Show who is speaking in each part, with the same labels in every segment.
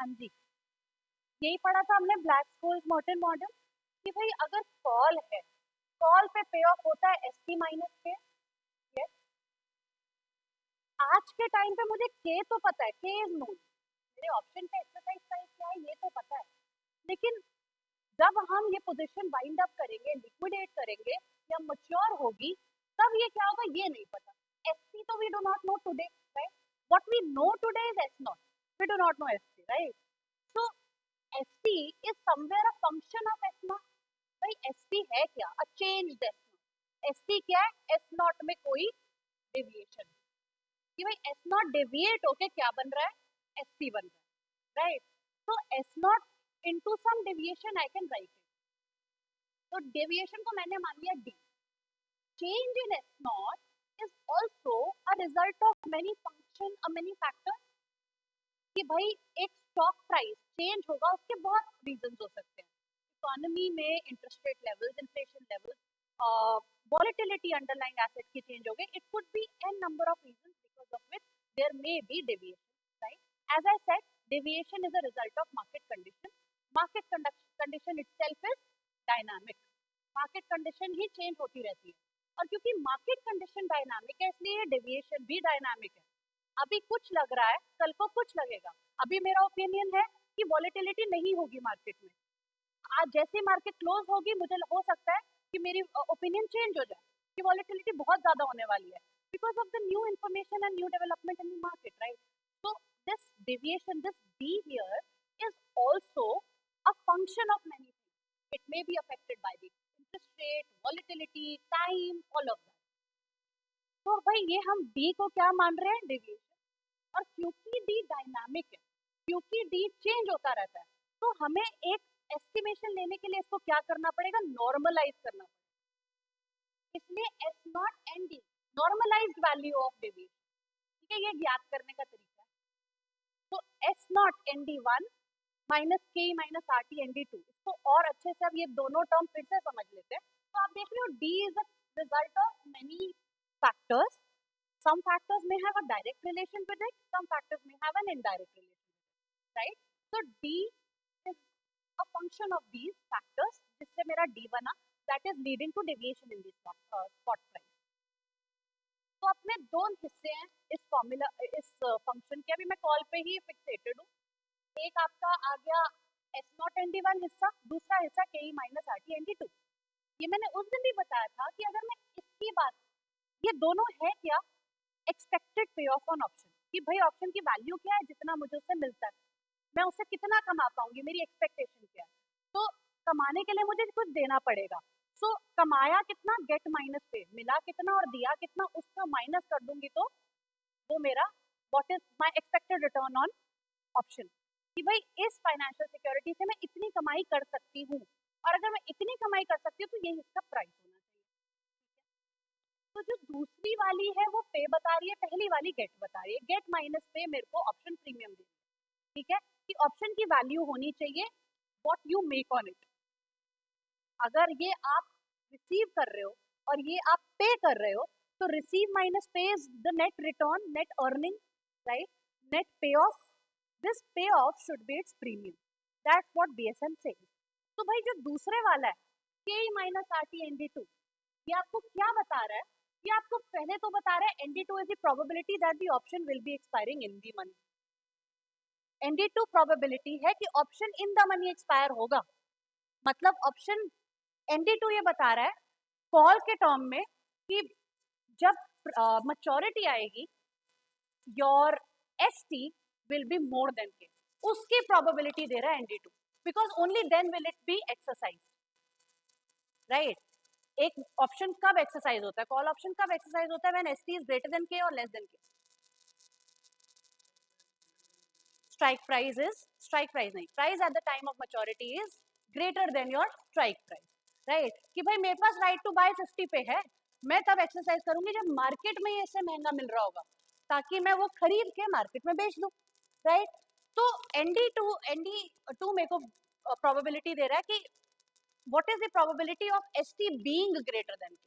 Speaker 1: हाँ जी, यही पढ़ा था हमने ब्लैक स्कोल्स मॉर्टन मॉडल कि भाई अगर कॉल है, कॉल पे पे ऑफ होता है एस टी माइनस के। आज के टाइम पे मुझे के तो पता है, के इज नोन, मेरे ऑप्शन पे एक्सरसाइज प्राइस क्या है ये तो पता है, लेकिन जब हम ये पोजीशन वाइंड अप करेंगे, लिक्विडेट करेंगे या मैच्योर होगी, तब ये क्या होगा ये नहीं पता। एसटी तो we do not know today, right? What we know today is S naught, we do not know ST, right? So ST is somewhere a function of S naught. भाई एसटी है क्या? A changed S naught. ST क्या है? S not में कोई deviation, कि भाई S not deviate होके क्या बन रहा है? एसटी बन रहा है, राइट? तो S naught into some deviation I can write it. तो डेविएशन को मैंने मान लिया D. Change in S naught is also a result of many function or many factors, कि भाई एक स्टॉक प्राइस चेंज होगा, उसके बहुत रीजंस हो सकते हैं। इकोनॉमी में interest rate levels, inflation levels, volatility underlying asset की चेंज हो गई, it could be n number of reasons because of which there may be deviation, right? As I said, deviation is a result of market condition. Market condition itself is dynamic, market condition ही change होती रहती है, और क्योंकि market condition dynamic है इसलिए deviation भी dynamic है। अभी कुछ लग रहा है, कल को कुछ लगेगा। अभी मेरा ओपिनियन है कि वॉलेटिलिटी नहीं होगी मार्केट में, आज जैसे मार्केट क्लोज होगी मुझे हो सकता है कि मेरी ओपिनियन चेंज हो जाए कि वॉलेटिलिटी बहुत ज्यादा होने वाली है, because of the new information and new development in the market, right? So this deviation, this D here, is also a function of many things. It may be affected by the interest rate, volatility, time, all of that. तो भाई ये हम D को क्या मान रहे हैं? Deviation. और क्योंकि D डायनामिक है, क्योंकि D चेंज होता रहता है, तो हमें एक एस्टिमेशन लेने के लिए इसको क्या करना पड़ेगा? नॉर्मलाइज करना पड़ेगा। इसलिए S not N D, normalized value of deviation, ठीक है? ये ज्ञात करने का तरीका है। तो S not N D one minus K minus R T N D two, इसको और अच्छे से अब ये दोनों टर्म फिर से समझ लेते हैं। तो आप देख रहे हो D is a result of many factors. Some factors may have a direct relation with it, some factors may have an indirect relation, right? So D is a function of these factors, जिससे मेरा D बना, that is leading to deviation in the spot price. तो अपने दो हिस्से हैं इस formula, इस फंक्शन के, अभी मैं कॉल पे ही फिक्सेटेड हूँ। एक आपका आ गया S not N D one हिस्सा, दूसरा हिस्सा K minus R T N D two. ये मैंने उस दिन भी बताया था कि अगर मैं इसकी बात, ये दोनों है क्या? एक्सपेक्टेड पे ऑफ ऑन ऑप्शन, कि भाई ऑप्शन की वैल्यू क्या है, जितना मुझे उससे मिलता है, मैं उससे कितना कमा पाऊंगी, मेरी एक्सपेक्टेशन क्या है। तो कमाने के लिए मुझे कुछ देना पड़ेगा। सो कमाया कितना? गेट माइनस पे, मिला कितना और दिया कितना, उसका माइनस कर दूंगी तो वो मेरा what is my expected return on option, कि भाई इस फाइनेंशियल सिक्योरिटी से मैं इतनी कमाई कर सकती हूँ, और अगर मैं इतनी कमाई कर सकती हूँ तो ये इसका प्राइस होना चाहिए। तो जो दूसरी वाली है वो पे बता रही है, पहली वाली गेट बता रही है। गेट माइनस पे मेरे को ऑप्शन प्रीमियम दे, ठीक है? कि ऑप्शन की वैल्यू होनी चाहिए what you make on it. अगर ये आप रिसीव कर रहे हो और ये आप पे कर रहे हो, तो receive minus pay is the net return, net earning, right? Net pay off, this pay off should be its premium, that's what BSN says. तो भाई जो दूसरे वाला है K minus R T N D two, ये आपको क्या बता रहा है? ये आपको पहले तो बता रहा है ND2 is the probability that the option will be expiring in the money. ND2 probability है कि option in the money expire होगा, मतलब ऑप्शन ND2 ये बता रहा है कॉल के टर्म में कि जब मैच्योरिटी आएगी your ST will be more than K, उसकी probability दे रहा है ND2, because only then will it be exercised, right? एक ऑप्शन कब एक्सरसाइज होता है? कॉल ऑप्शन कब एक्सरसाइज होता है? When ST is greater than के और less than K. Strike price नहीं, price at the time of maturity is greater then your strike price, right? कि भाई मेरे पास राइट टू बाय 50 पे है, मैं तब एक्सरसाइज करूंगी जब मार्केट में इससे महंगा मिल रहा होगा, ताकि मैं वो खरीद के मार्केट में बेच दूं, राइट? तो ND2 मेरे को प्रोबेबिलिटी दे रहा है कि what is the probability of ST being greater than K,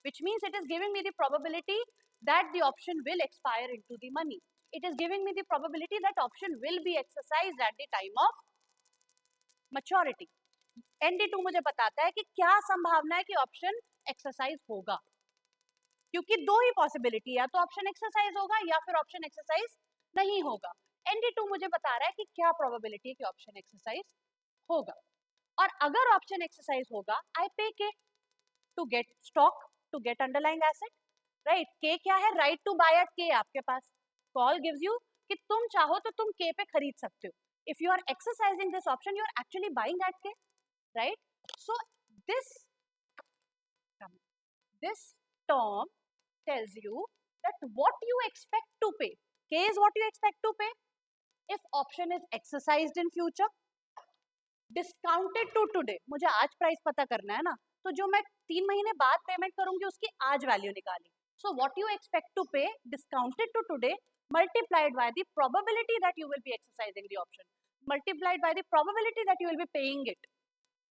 Speaker 1: which means it is giving me the probability that the option will expire into the money. It is giving me the probability that option will be exercised at the time of maturity. ND2 मुझे बताता है कि क्या संभावना है कि option exercise होगा, क्योंकि दो ही पॉसिबिलिटी है, तो ऑप्शन एक्सरसाइज होगा या फिर ऑप्शन एक्सरसाइज नहीं होगा. ND2 मुझे बता रहा है कि क्या प्रोबेबिलिटी है कि ऑप्शन एक्सरसाइज होगा. और अगर ऑप्शन एक्सरसाइज होगा, I pay K to get stock, to get underlying asset, right. K क्या है? राइट टू बाय एट के आपके पास. कॉल गिव्स यू कि तुम चाहो तो तुम के पे खरीद सकते हो. If you are exercising this option, you are actually buying at K, right. So this term tells you that what you expect to pay. K is what you expect to pay if option is exercised in future, discounted to today. मुझे आज price पता करना है ना, तो जो मैं 3 महीने बाद पेमेंट करूंगी उसकी आज वैल्यू निकाली. So what you expect to pay discounted to today multiplied by the probability that you will be exercising the option, multiplied by the probability that you will be paying it,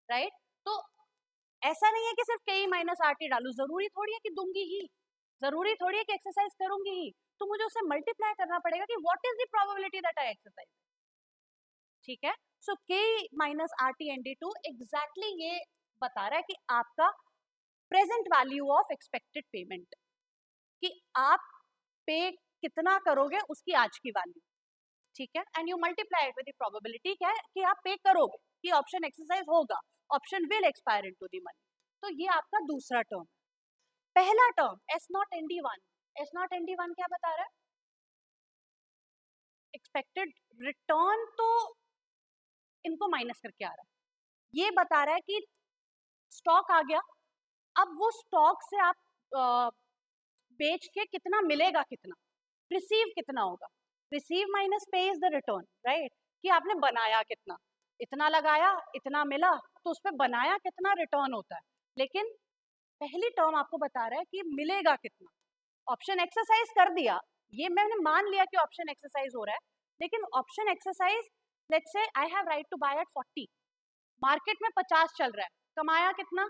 Speaker 1: right. तो ऐसा नहीं है कि सिर्फ के minus R T डालू, जरूरी थोड़ी है कि दूंगी ही, जरूरी थोड़ी है कि एक्सरसाइज करूंगी ही, तो मुझे उसे मल्टीप्लाई करना पड़ेगा कि what is the probability that I exercise. ठीक है. So K minus R T N D two exactly ये बता रहा है कि आपका present value of expected payment, कि आप पे कितना करोगे उसकी आज की वैल्यू. ठीक है. And you multiply it with the probability क्या है कि आप पे करोगे, कि ऑप्शन एक्सरसाइज होगा, option will expire into the money. तो ये आपका दूसरा टर्म. पहला term S not N D one. S not N D one क्या बता रहा है? एक्सपेक्टेड रिटर्न तो इनको माइनस करके आ रहा है. ये बता रहा है कि स्टॉक आ गया, अब वो स्टॉक से आप बेच के कितना मिलेगा, कितना रिसीव कितना होगा. Receive minus pay is the return, right. कि आपने बनाया कितना, इतना लगाया, इतना मिला, तो उस पर बनाया कितना रिटर्न होता है. लेकिन पहली टर्म आपको बता रहा है कि मिलेगा कितना. ऑप्शन एक्सरसाइज कर दिया, ये मैंने मान लिया कि ऑप्शन एक्सरसाइज हो रहा है, लेकिन option exercise let's say I have right to buy at 40, market में 50 चल रहा है, कमाया कितना?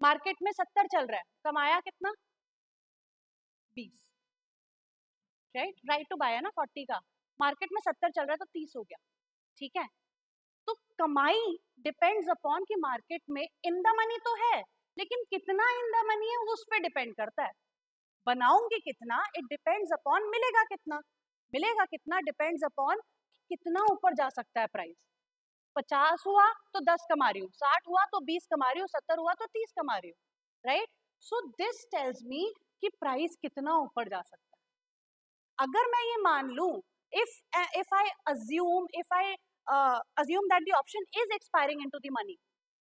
Speaker 1: मार्केट में 70 चल रहा है, कमाया कितना? 20, राइट. राइट टू बाय है ना 40 का, मार्केट में 70 चल रहा है तो 30 हो गया. ठीक है. तो कमाई डिपेंड्स अपॉन कि मार्केट में इन द मनी तो है, लेकिन कितना इन द मनी है उस पर डिपेंड करता है. बनाऊंगी कितना, इट डिपेंड्स अपॉन मिलेगा कितना. मिलेगा कितना डिपेंड्स अपॉन कितना ऊपर जा सकता है प्राइस. 50 हुआ तो 10 कमा रही हूँ, 60 हुआ तो 20 कमा रही हूँ, 70 हुआ तो 30 कमा रही हूँ, right. So this tells me कि प्राइस कितना ऊपर जा सकता है. अगर मैं ये मान लूं, if I assume that the option is expiring into the money,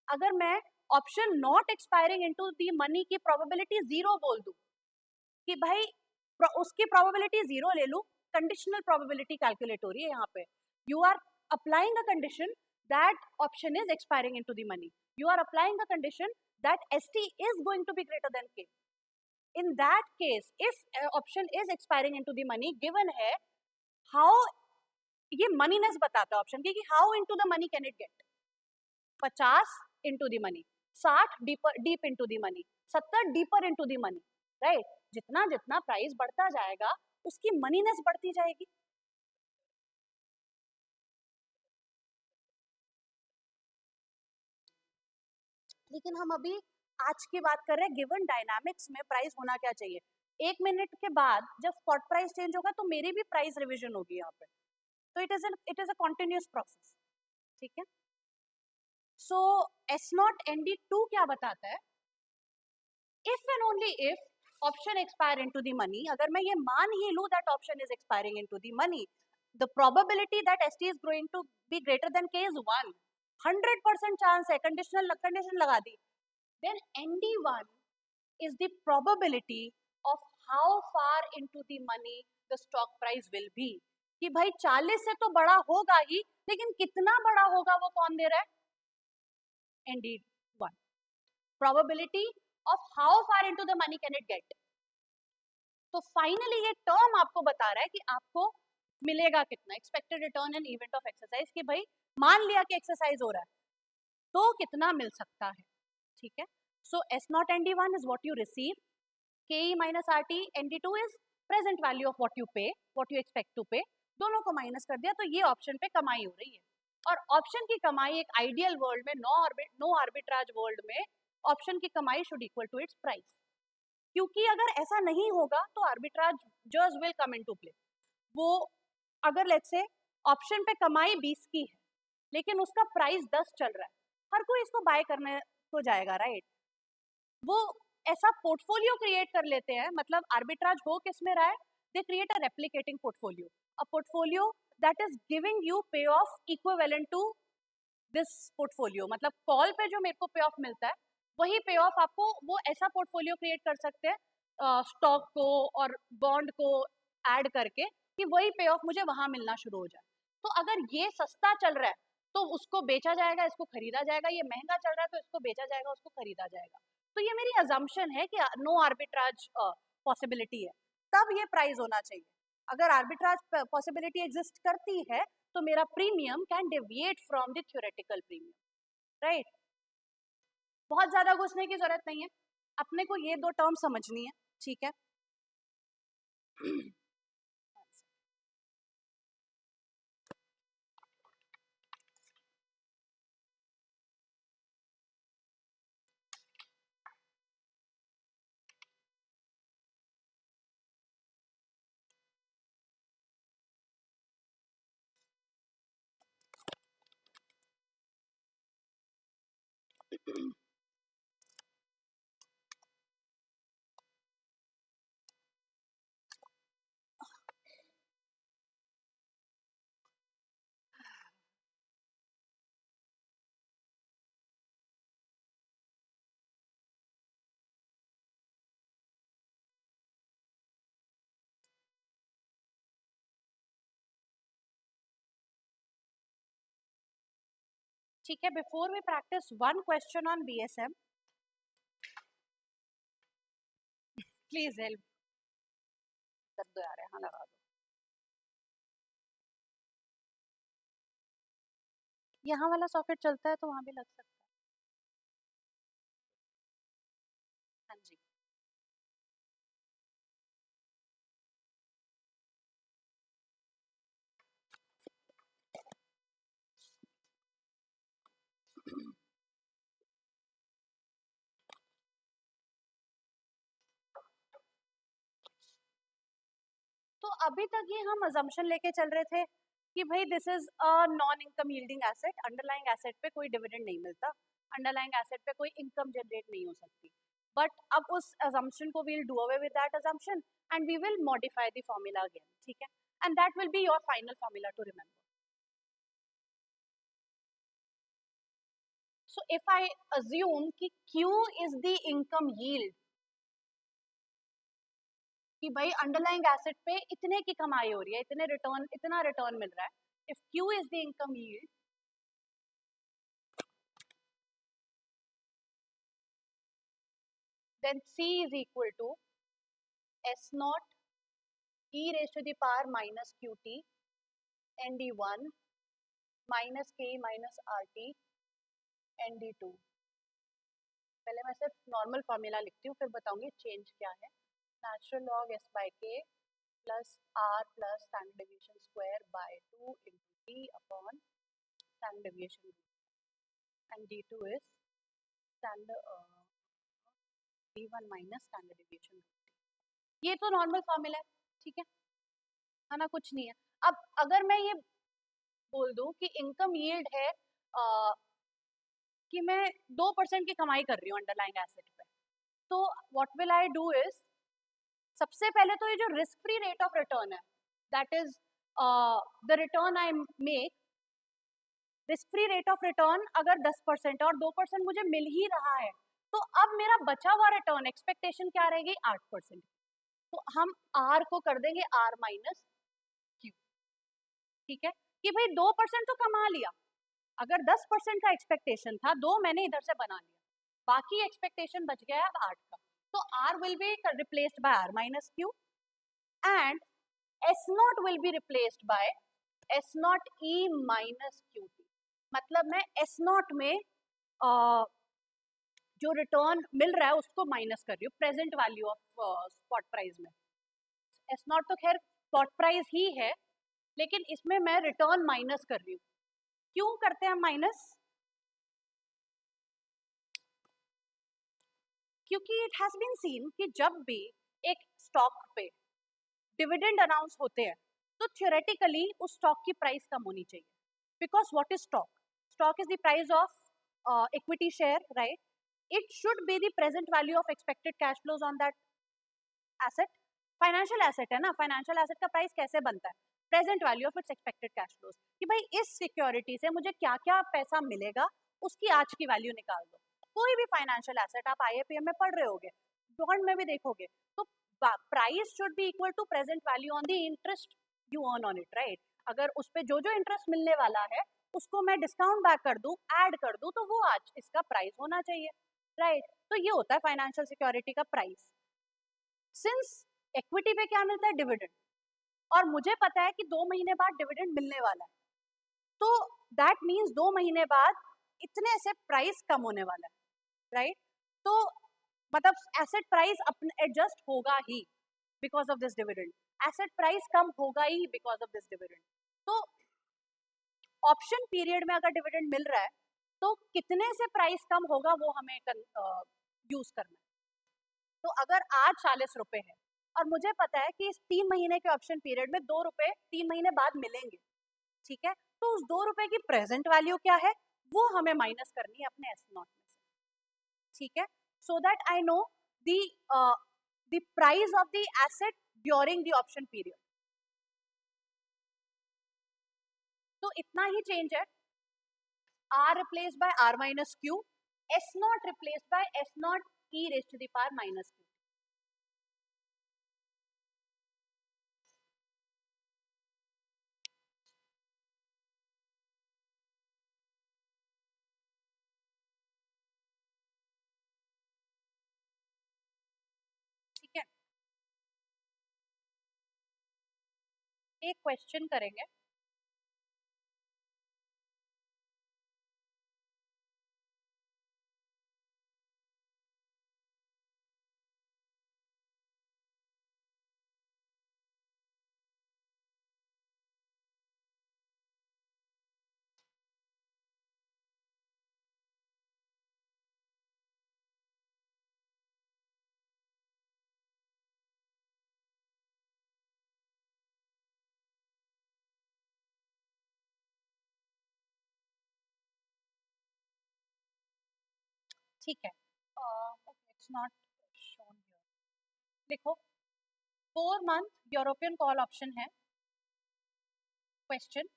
Speaker 1: अगर मैं epsilon naught expiring into the money की प्रोबेबिलिटी 0 बोल दूं, कि भाई उसकी प्रोबेबिलिटी 0 ले लूं, कंडीशनल प्रोबेबिलिटी कैलकुलेट हो रही है यहाँ पे. You are applying a condition that option is expiring into the money. You are applying a condition that ST is going to be greater than K. In that case, if option is expiring into the money, given है how, ये मनीनेस बताता है option की कि how into the money can it get. 50 into the money, 60 deep into the money, 70 deeper into the money, right. जितना जितना price बढ़ता जाएगा उसकी मनीनेस बढ़ती जाएगी. लेकिन हम अभी आज की बात कर रहे हैं, गिवन डायनामिक्स में प्राइस होना क्या चाहिए. 1 मिनट के बाद जब स्पॉट प्राइस चेंज होगा तो मेरी भी प्राइस रिविजन होगी यहाँ पे. तो it is a continuous process. ठीक है. So S not N D two क्या बताता है? If and only if option expire into the money, अगर मैं ये मान ही लूं that option is expiring into the money, the probability that S T is going to be greater than K is 1. 100% chance है, कंडीशन लगा दी. Then ND1 is the probability of how far into the money the stock price will be. कि भाई 40 से तो बड़ा होगा ही, लेकिन कितना बड़ा होगा वो कौन दे रहा है? ND1. Probability of how far into the money can it get. तो फाइनली ये टर्म आपको बता रहा है कि आपको मिलेगा कितना. Expected return in event of exercise, कि भाई मान लिया कि एक्सरसाइज हो रहा है तो कितना मिल सकता है. ठीक है. So S naught ND1 is what you receive. KE minus RT ND2 is present value of what you पे, व्हाट यू एक्सपेक्ट टू पे, दोनों को माइनस कर दिया, तो ये ऑप्शन पे कमाई हो रही है। और ऑप्शन की कमाई एक आइडियल वर्ल्ड में, नो आर्बिट्राज वर्ल्ड में, ऑप्शन की कमाई should equal to its price. क्योंकि अगर ऐसा नहीं होगा तो arbitrage will come into play. वो अगर लेट्स से ऑप्शन पे कमाई 20 की है लेकिन उसका प्राइस 10 चल रहा है, हर कोई इसको बाय करने को जाएगा, राइट? वो ऐसा पोर्टफोलियो क्रिएट कर लेते हैं, मतलब आर्बिट्राज हो किस में रहा है, they create a replicating portfolio, a portfolio that is giving you payoff equivalent to this portfolio. मतलब कॉल पे जो मेरे को पे ऑफ मिलता है वही पे ऑफ आपको वो ऐसा पोर्टफोलियो क्रिएट कर सकते हैं स्टॉक को और बॉन्ड को ऐड करके कि वही पे ऑफ मुझे वहां मिलना शुरू हो जाए। तो अगर ये सस्ता चल रहा है तो उसको बेचा जाएगा, इसको खरीदा जाएगा, ये महंगा चल रहा है तो इसको बेचा जाएगा, उसको खरीदा जाएगा। तो ये मेरी अजम्पशन है कि नो आर्बिट्राज पॉसिबिलिटी है, तब ये प्राइस होना चाहिए। अगर आर्बिट्राज पॉसिबिलिटी एग्जिस्ट करती है तो मेरा premium can deviate from the theoretical premium, right? बहुत ज्यादा घुसने की जरूरत नहीं है, अपने को ये दो टर्म समझनी है, ठीक है? ठीक है, before we practice one question on BSM, please help कर दो यार, यहाँ लगा दो। यहाँ वाला सॉकेट चलता है तो वहां भी लग सकता है। हाँ जी। तो अभी तक ये हम अजम्पशन लेके चल रहे थे कि भाई this is a non income yielding asset, underlying asset पे कोई डिविडेंड नहीं मिलता, अंडरलाइंग एसेट पे कोई इनकम जनरेट नहीं हो सकती। बट अब उस अजम्पशन को we'll do away with that assumption and we will modify the formula again, ठीक है? And that will be your final formula to remember. So if I assume कि Q is the income yield, कि भाई underlying asset पे इतने की कमाई हो रही है, इतना रिटर्न मिल रहा है, if Q is the income yield, then C is equal to S naught e raised to the power minus QT ND1 minus K minus RT ND2। पहले मैं सिर्फ नॉर्मल फॉर्मूला लिखती हूँ फिर बताऊंगी चेंज क्या है। Natural log S by K plus R plus standard deviation square by 2 into D upon standard deviation and D2 is standard D1 minus standard deviation। ये तो नॉर्मल फॉर्मूला है, ठीक है ना? कुछ नहीं है। अब अगर मैं ये बोल दूं कि इनकम यील्ड है कि मैं 2% की कमाई कर रही हूँ अंडरलाइंग एसेट पे, तो what will I do is, सबसे पहले तो ये जो risk free rate of return है, that is the return I make, risk free rate of return अगर 10% और 2% मुझे मिल ही रहा है, तो अब मेरा बचा हुआ रिटर्न एक्सपेक्टेशन क्या रहेगी? 8%। तो हम आर को कर देंगे आर माइनस क्यू, ठीक है? कि भाई 2% तो कमा लिया, अगर 10% का एक्सपेक्टेशन था, 2 मैंने इधर से बना लिया, बाकी एक्सपेक्टेशन बच गया अब 8 का, तो R will be replaced by R minus Q and S not will be replaced by S not e minus Q T. मतलब मैं एस नॉट में जो रिटर्न मिल रहा है उसको माइनस कर रही हूँ present value of spot price में। एस नॉट तो खैर स्पॉट प्राइस ही है, लेकिन इसमें मैं रिटर्न माइनस कर रही हूँ. क्यों करते हैं माइनस? क्योंकि इट हैज बीन सीन कि जब भी एक स्टॉक पे डिविडेंड अनाउंस होते हैं तो थियोरेटिकली उस स्टॉक की प्राइस कम होनी चाहिए. Because what is stock? Stock is the price of equity share, right? It should be the present value of expected cash flows on that asset. Financial asset है ना, financial asset का price कैसे बनता है? Present value of its expected cash flows, कि भाई इस security से मुझे क्या क्या पैसा मिलेगा, उसकी आज की वैल्यू निकाल दो. कोई भी फाइनेंशियल एसेट आप आईएपीएम में पढ़ रहे होगे, बॉन्ड में भी देखोगे, तो price should be equal to present value on the interest you earn on it, right? अगर उस पे जो जो इंटरेस्ट मिलने वाला है उसको मैं डिस्काउंट बैक कर दूं, ऐड कर दूं, तो वो आज इसका प्राइस होना चाहिए, राइट? तो ये होता है फाइनेंशियल सिक्योरिटी का प्राइस. सिंस इक्विटी पे क्या मिलता है? डिविडेंड. और मुझे पता है कि 2 महीने बाद डिविडेंड मिलने वाला है, तो दैट मीन्स 2 महीने बाद इतने से प्राइस कम होने वाला है, राइट? तो मतलब एसेट प्राइस अपने एडजस्ट होगा ही because of this dividend. Asset price कम होगा ही बिकॉज ऑफ दिस डिविडेंड. तो ऑप्शन पीरियड में अगर डिविडेंड मिल रहा है तो कितने से प्राइस कम होगा वो हमें यूज करना है. तो अगर आज 40 रुपए है और मुझे पता है कि इस 3 महीने के ऑप्शन पीरियड में 2 रुपए 3 महीने बाद मिलेंगे, ठीक है, तो उस 2 रुपए की प्रेजेंट वैल्यू क्या है वो हमें माइनस करनी है अपने एस नॉट में से, ठीक है? सो that I know the the price of the asset during the option period. तो इतना ही चेंज है. R replaced by R minus Q, S naught replaced by S naught e raised to the power minus Q. ठीक है, एक question करेंगे. ठीक है, it's not shown here. देखो, 4 मंथ यूरोपियन कॉल ऑप्शन है. Question,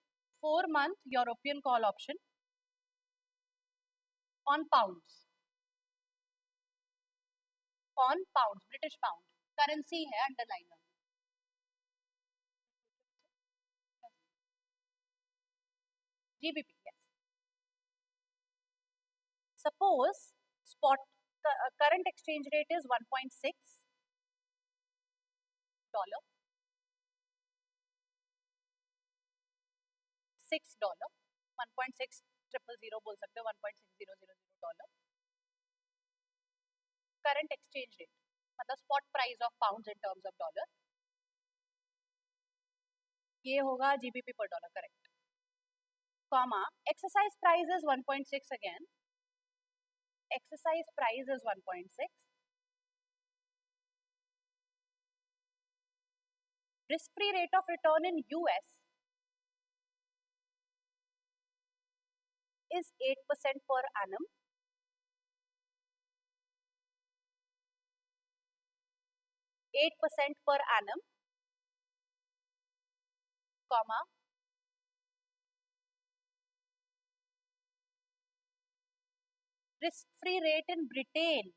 Speaker 1: 4 month European call option on pounds, on pounds, British pound currency है underline. GBP, yes. Suppose spot current exchange rate is $1.6, $6, 1.6000 बोल सकते हो, $1.6000. करंट एक्सचेंज रेट मतलब spot price of pounds in terms of dollar, ये होगा GBP पर dollar, correct. Comma, exercise price is 1.6 again, exercise price is 1.6. Risk free rate of return in US is 8% per annum. 8% per annum, comma, risk-free rate in Britain.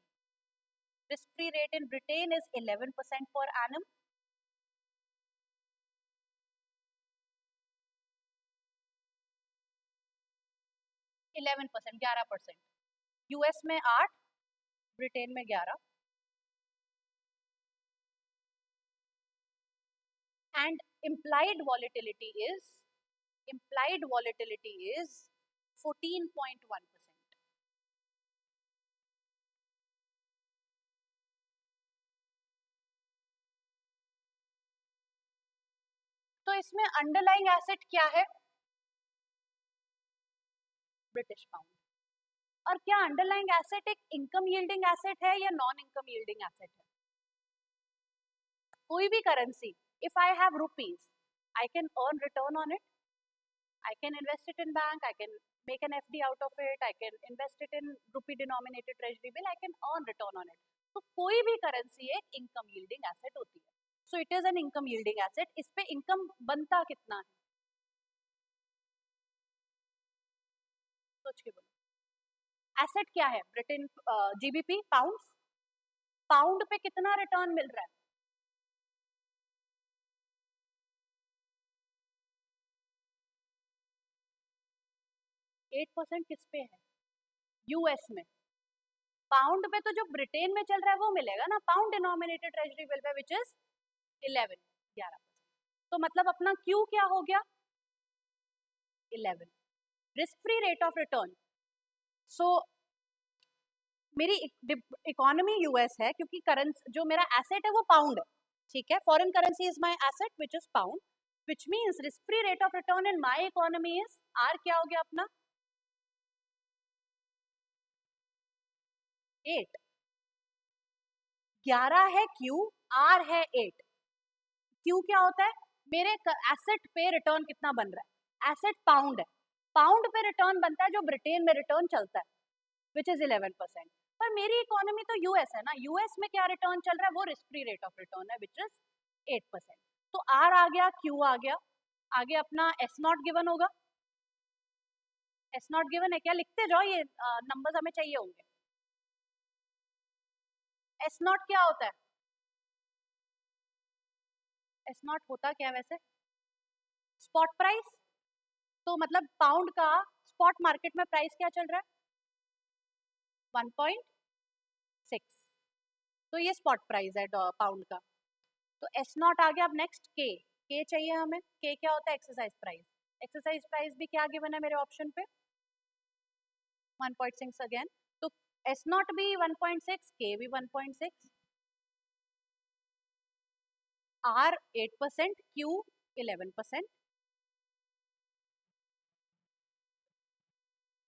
Speaker 1: Risk-free rate in Britain is 11% per annum. Eleven percent, 11%. US में 8, Britain में 11. And implied volatility is 14.1%. तो इसमें underlying asset क्या है? British pound. और क्या underlying asset एक income yielding asset है या नॉन इनकम यील्डिंग एसेट है? कोई भी currency, if I have rupees, I can earn return on it, I can invest it in bank, I can make an FD out of it, I can invest it in rupee denominated treasury bill, I can earn return on it. तो कोई भी currency एक income yielding asset होती है, सो it is an income yielding asset. इस पे income बनता कितना है, सोच के बोलो। एसेट क्या है? ब्रिटेन जीबीपी पाउंड, पाउंड पे कितना रिटर्न मिल रहा है? 8% किस पे है? यूएस में। पाउंड पे तो जो ब्रिटेन में चल रहा है वो मिलेगा ना, pound denominated treasury bill pay, which is 11 तो मतलब अपना क्यू क्या हो गया? 11। Risk free rate of return, so मेरी इकोनॉमी यूएस है क्योंकि करेंसी जो मेरा एसेट है वो पाउंड है, ठीक है। Foreign currency is my asset which is pound, which means risk free rate of return in my economy is R, क्या हो गया अपना? 8। 11 है क्यू, आर है 8। क्यू क्या होता है? मेरे एसेट पे रिटर्न कितना बन रहा है? एसेट पाउंड है, पाउंड पे रिटर्न बनता है जो ब्रिटेन में रिटर्न चलता है, विच इज 11%। पर मेरी इकोनॉमी तो यूएस है ना, यूएस में क्या रिटर्न चल रहा है? वो risk free rate of return है, विच इज 8%। तो आर आ गया, क्यू आ गया, आगे अपना एस नॉट गिवन होगा। एस नॉट गिवन है क्या? लिखते जाओ, ये नंबर्स हमें चाहिए होंगे। एस नॉट क्या होता है? एस नॉट होता क्या है वैसे? Spot price. तो मतलब पाउंड का स्पॉट मार्केट में प्राइस क्या चल रहा है? 1.6। तो ये स्पॉट प्राइस है पाउंड का। तो एस नॉट आ गया। अब नेक्स्ट के, के चाहिए हमें। के क्या होता है? Exercise price. एक्सरसाइज प्राइस भी क्या गिवन है मेरे ऑप्शन पे? 1.6 अगेन। तो एस नॉट भी 1.6, के भी 1.6, आर 8%, क्यू 11%।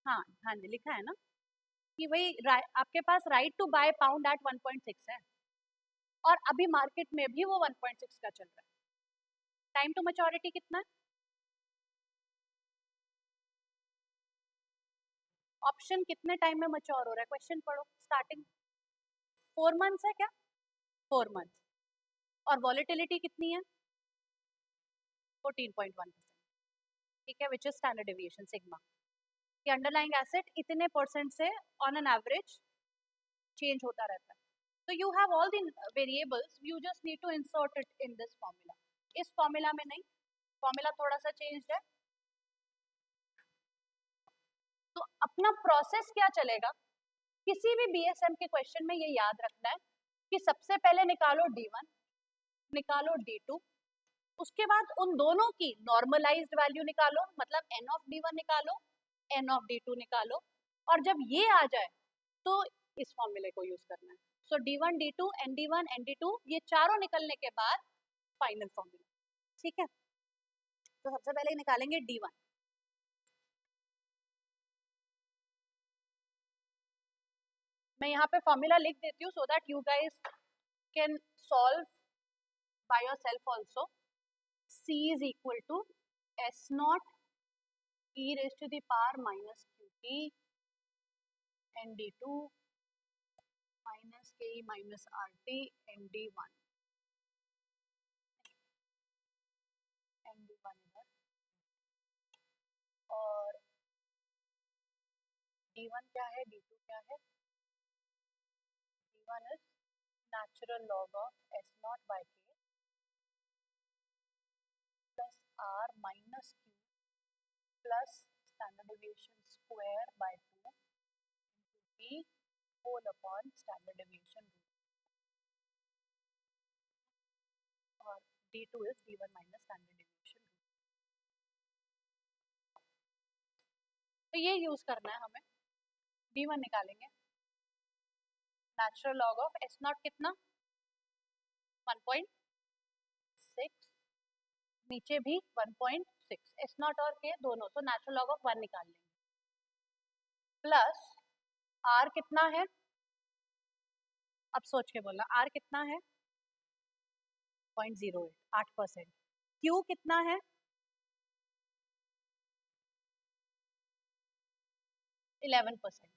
Speaker 1: हाँ हाँ जी, लिखा है ना कि वही आपके पास right to buy pound at 1.6 है, और अभी मार्केट में भी वो 1.6 का चल रहा है। टाइम टू मैच्योरिटी कितना है? ऑप्शन कितने टाइम में मैच्योर हो रहा है? क्वेश्चन पढ़ो, स्टार्टिंग 4 मंथ्स है क्या? 4 मंथ। और वॉलेटिलिटी कितनी है? 14.1%, ठीक है, which is standard deviation sigma. कि अंडरलाइंग एसेट इतने परसेंट से ऑन एन एवरेज चेंज होता रहता है। तो you have all the variables, you just need to insert it in this formula. इस फॉर्मूला में नहीं, फॉर्मूला थोड़ा सा चेंज है। तो अपना प्रोसेस क्या चलेगा? किसी भी बीएसएम के क्वेश्चन में ये याद रखना है कि सबसे पहले निकालो D1, निकालो D2, उसके बाद उन दोनों की नॉर्मलाइज्ड वैल्यू निकालो, मतलब n ऑफ D1 निकालो, n ऑफ D2 निकालो, और जब ये आ जाए तो इस फॉर्मूले को यूज करना है। सो D1 D2 ND1 ND2, ये चारों निकलने के बाद फाइनल फॉर्मूला, ठीक है। तो सबसे पहले निकालेंगे D1। मैं यहाँ पे फॉर्मूला लिख देती हूँ सो that you guys can solve by yourself also. C is equal to S naught e raised to the power minus qt nd2 minus ke minus rt nd1 इधर, और d1 क्या है, d2 क्या है? d1 is natural log of S naught by k plus r minus q plus standard deviation square by 2 into p whole upon standard deviation root, और d2 is d1 minus standard deviation root। तो ये use करना है हमें। d1 निकालेंगे, natural log of S not कितना? 1.6 नीचे भी 1.6, एस नॉट और के दोनों, तो नेचुरल लॉग ऑफ 1 निकाल लेंगे, प्लस आर कितना है, अब सोच के बोलना, आर कितना है 0.08, 8%, क्यू कितना है 11%,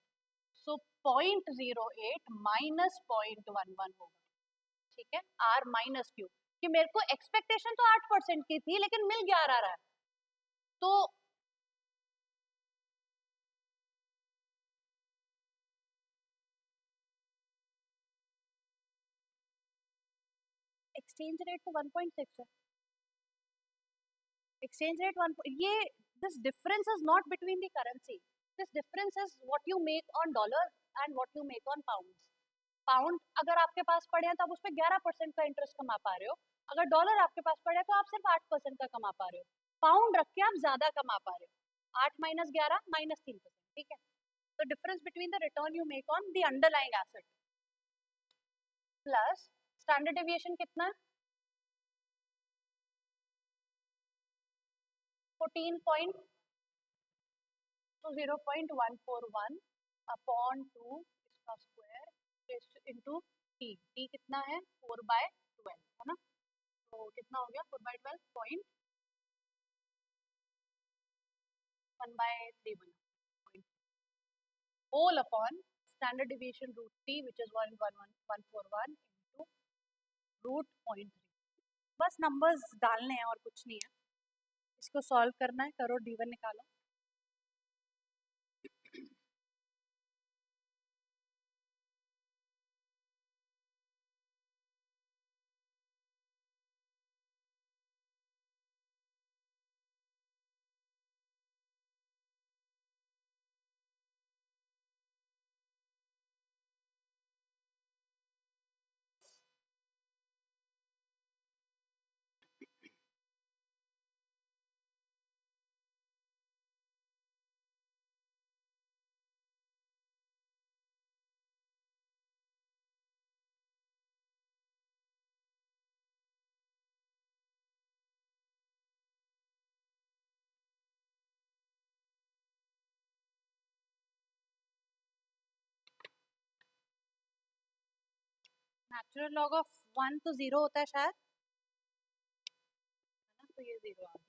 Speaker 1: सो 0.08 माइनस 0.11 होगा, ठीक है, आर माइनस क्यू, कि मेरे को एक्सपेक्टेशन तो 8% की थी लेकिन मिल 11 रहा है, तो एक्सचेंज रेट तो 1.6 है, exchange rate 1, ये this difference is not between the currency, this difference is what you make on dollars and what you make on pounds. Pound अगर आपके पास पड़े हैं तो आप उस पर 11% का इंटरेस्ट कमा पा रहे हो, अगर डॉलर आपके पास पड़े तो आप सिर्फ 8% का कमा पा रहे हो, पाउंड रख के आप ज्यादा कमा पा रहे हो, 8 माइनस 11 माइनस 3%, ठीक है, तो difference between the return you make on the underlying asset plus standard deviation कितना है 14 तो 0.141 अपॉन 2 इसका स्क्वायर इंटू टी, टी कितना है 4/12 है ना, तो कितना हो गया 4/12 पॉइंट 1/3 बना, whole upon standard deviation root T which is 11141 into root 0.3, बस नंबर्स डालने हैं और कुछ नहीं है, इसको सॉल्व करना है, करो D1 निकालो, नेचुरल लॉग ऑफ 1 तो 0 होता है शायद, है ना, तो ये 0 आ गया,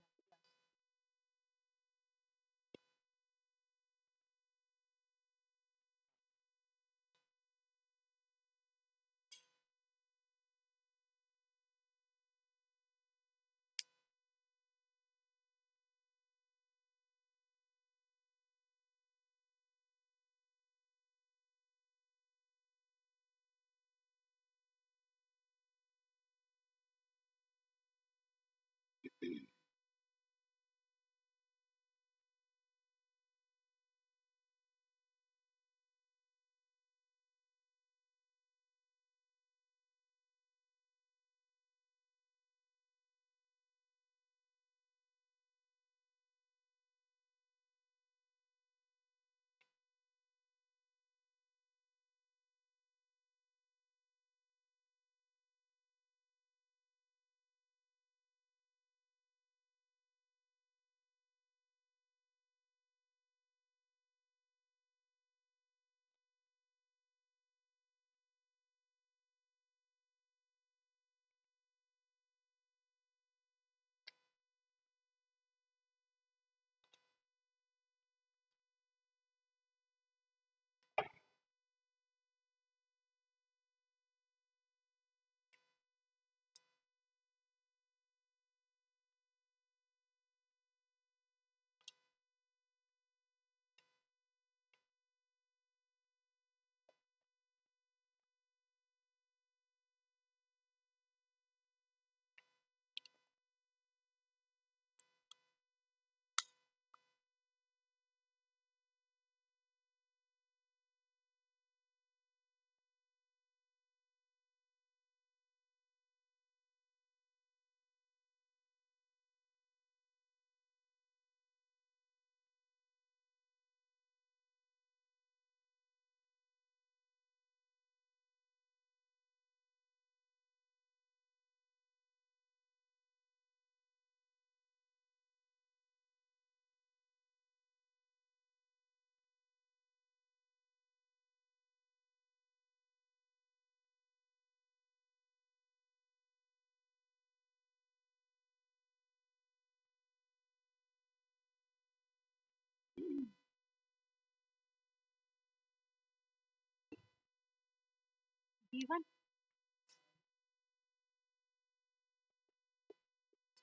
Speaker 1: D1।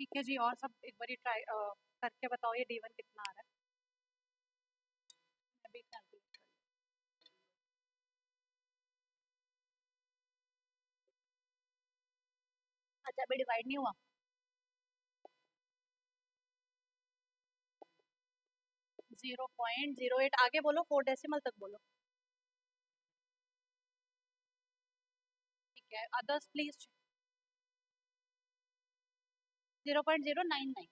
Speaker 1: ठीक है जी, और सब एक बार ट्राई करके बताओ ये D1 कितना आ रहा है। मैं भी कैलकुलेट कर लूं। अच्छा अभी डिवाइड नहीं हुआ। 0.08 आगे बोलो, 4 डेसिमल तक बोलो। ठीक है, अदर्स प्लीज। 0.099।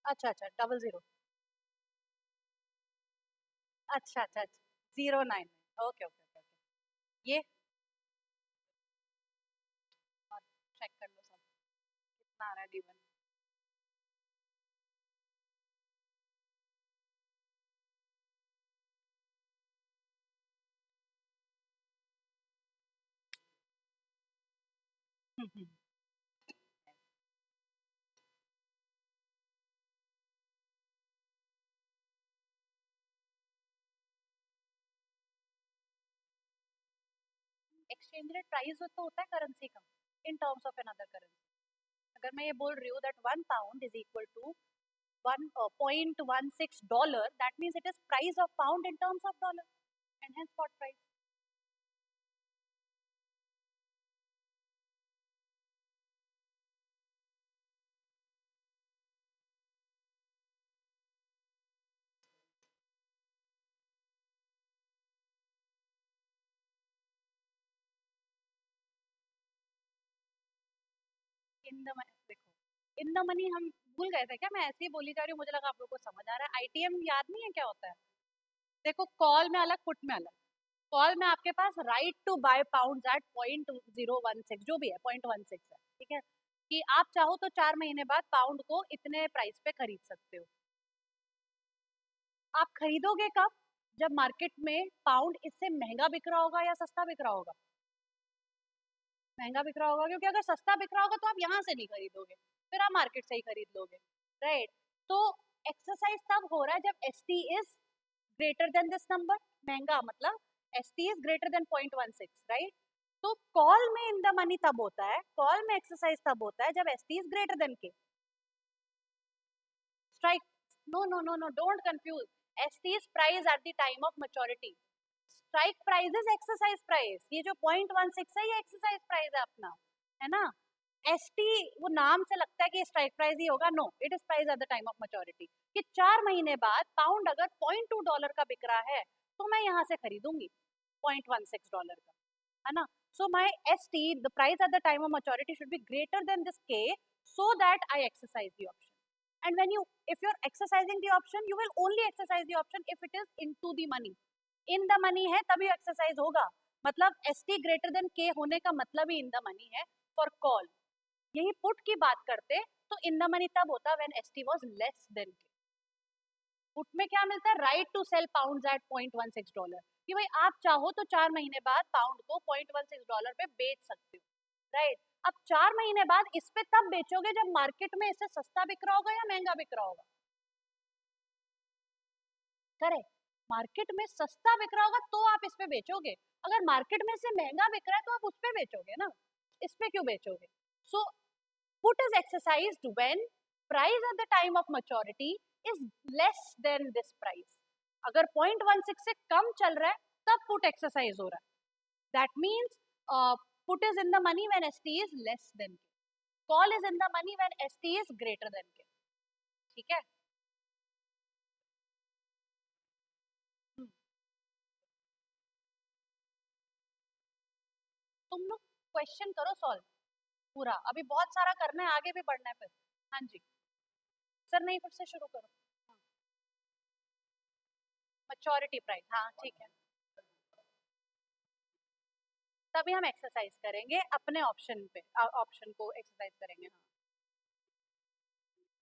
Speaker 1: अच्छा अच्छा, 00। अच्छा अच्छा अच्छा, 09। Okay okay okay okay. ये और चेक कर लो सब कितना आ रहा है D1। एक्सचेंज रेट प्राइस तो होता है करेंसी का in terms of another currency. अगर मैं ये बोल रही हूँ that 1 pound is equal to 1.16 dollar, that means it is price of pound in terms of dollar and hence spot price. In the देखो, इन द मनी हम भूल गए थे क्या? मैं ऐसे ही बोली जा रही हूँ, मुझे लगा आप लोगों को समझ आ रहा है। आईटीएम याद नहीं है क्या होता है? देखो, कॉल में अलग, पुट में अलग। कॉल में आपके पास right to buy pound at 0.016, जो भी है 0.16 है, ठीक है, कि आप चाहो तो 4 महीने बाद पाउंड को इतने प्राइस पे खरीद सकते हो। आप खरीदोगे कब? जब मार्केट में पाउंड इससे महंगा बिक रहा होगा या सस्ता बिक रहा होगा? महंगा बिक रहा होगा, क्योंकि अगर सस्ता बिक रहा होगा तो आप यहाँ से नहीं खरीदोगे, फिर आप मार्केट से ही खरीद लोगे, राइट? तो एक्सरसाइज तब हो रहा है जब S T is greater than this number. महंगा मतलब S T is greater then 0.16, right? तो कॉल में इन द मनी तब होता है, कॉल में एक्सरसाइज तब होता है जब S T is greater than K. Strike, no no no no, don't confuse. S T is price at the time of maturity, strike price is exercise price. ये जो 0.16 है ये एक्सरसाइज प्राइस है अपना, है ना? एस टी वो नाम से लगता है कि स्ट्राइक प्राइस ही होगा, no, it is price at the time of maturity. कि 4 महीने बाद पाउंड अगर 0.2 डॉलर का बिक रहा है तो मैं यहाँ से खरीदूंगी 0.16 डॉलर का, है ना? So my S T, the price at the time of maturity should be greater than this K, so that I exercise the option. And when you, if you're exercising the option, you will only exercise the option if it is into the money. In the money है तभी exercise होगा। मतलब S T greater than के होने का मतलब ही in the money है फॉर कॉल। यही पुट की बात करते तो इन द मनी तब होता when S T was less than K. Put में क्या मिलता है? Right to sell pound at 0.16 dollar, कि भाई आप चाहो तो 4 महीने बाद पाउंड को 0.16 डॉलर पे बेच सकते हो, राइट? अब 4 महीने बाद इस पे तब बेचोगे जब मार्केट में इससे सस्ता बिक रहा होगा या महंगा बिक रहा होगा। करेक्ट, मार्केट में सस्ता बिक रहा होगा तो आप इस पे बेचोगे। अगर मार्केट में से महंगा बिक रहा है तो आप उस पे बेचोगे ना, इस पे क्यों बेचोगे? So put is exercised when price at the time of maturity is less than this price. अगर 0.16 से कम चल रहा है तब पुट एक्सरसाइज हो रहा है। That means put is in the money when S T is less than K, call is in the money when S T is greater than K. ठीक है? हम्म, तुम लोग क्वेश्चन करो सॉल्व पूरा, अभी बहुत सारा करना है, आगे भी बढ़ना है फिर। हाँ जी सर, नहीं फिर से शुरू करो। मैच्योरिटी प्राइस, हाँ ठीक है। तभी हम एक्सरसाइज करेंगे अपने ऑप्शन पे, ऑप्शन को एक्सरसाइज करेंगे।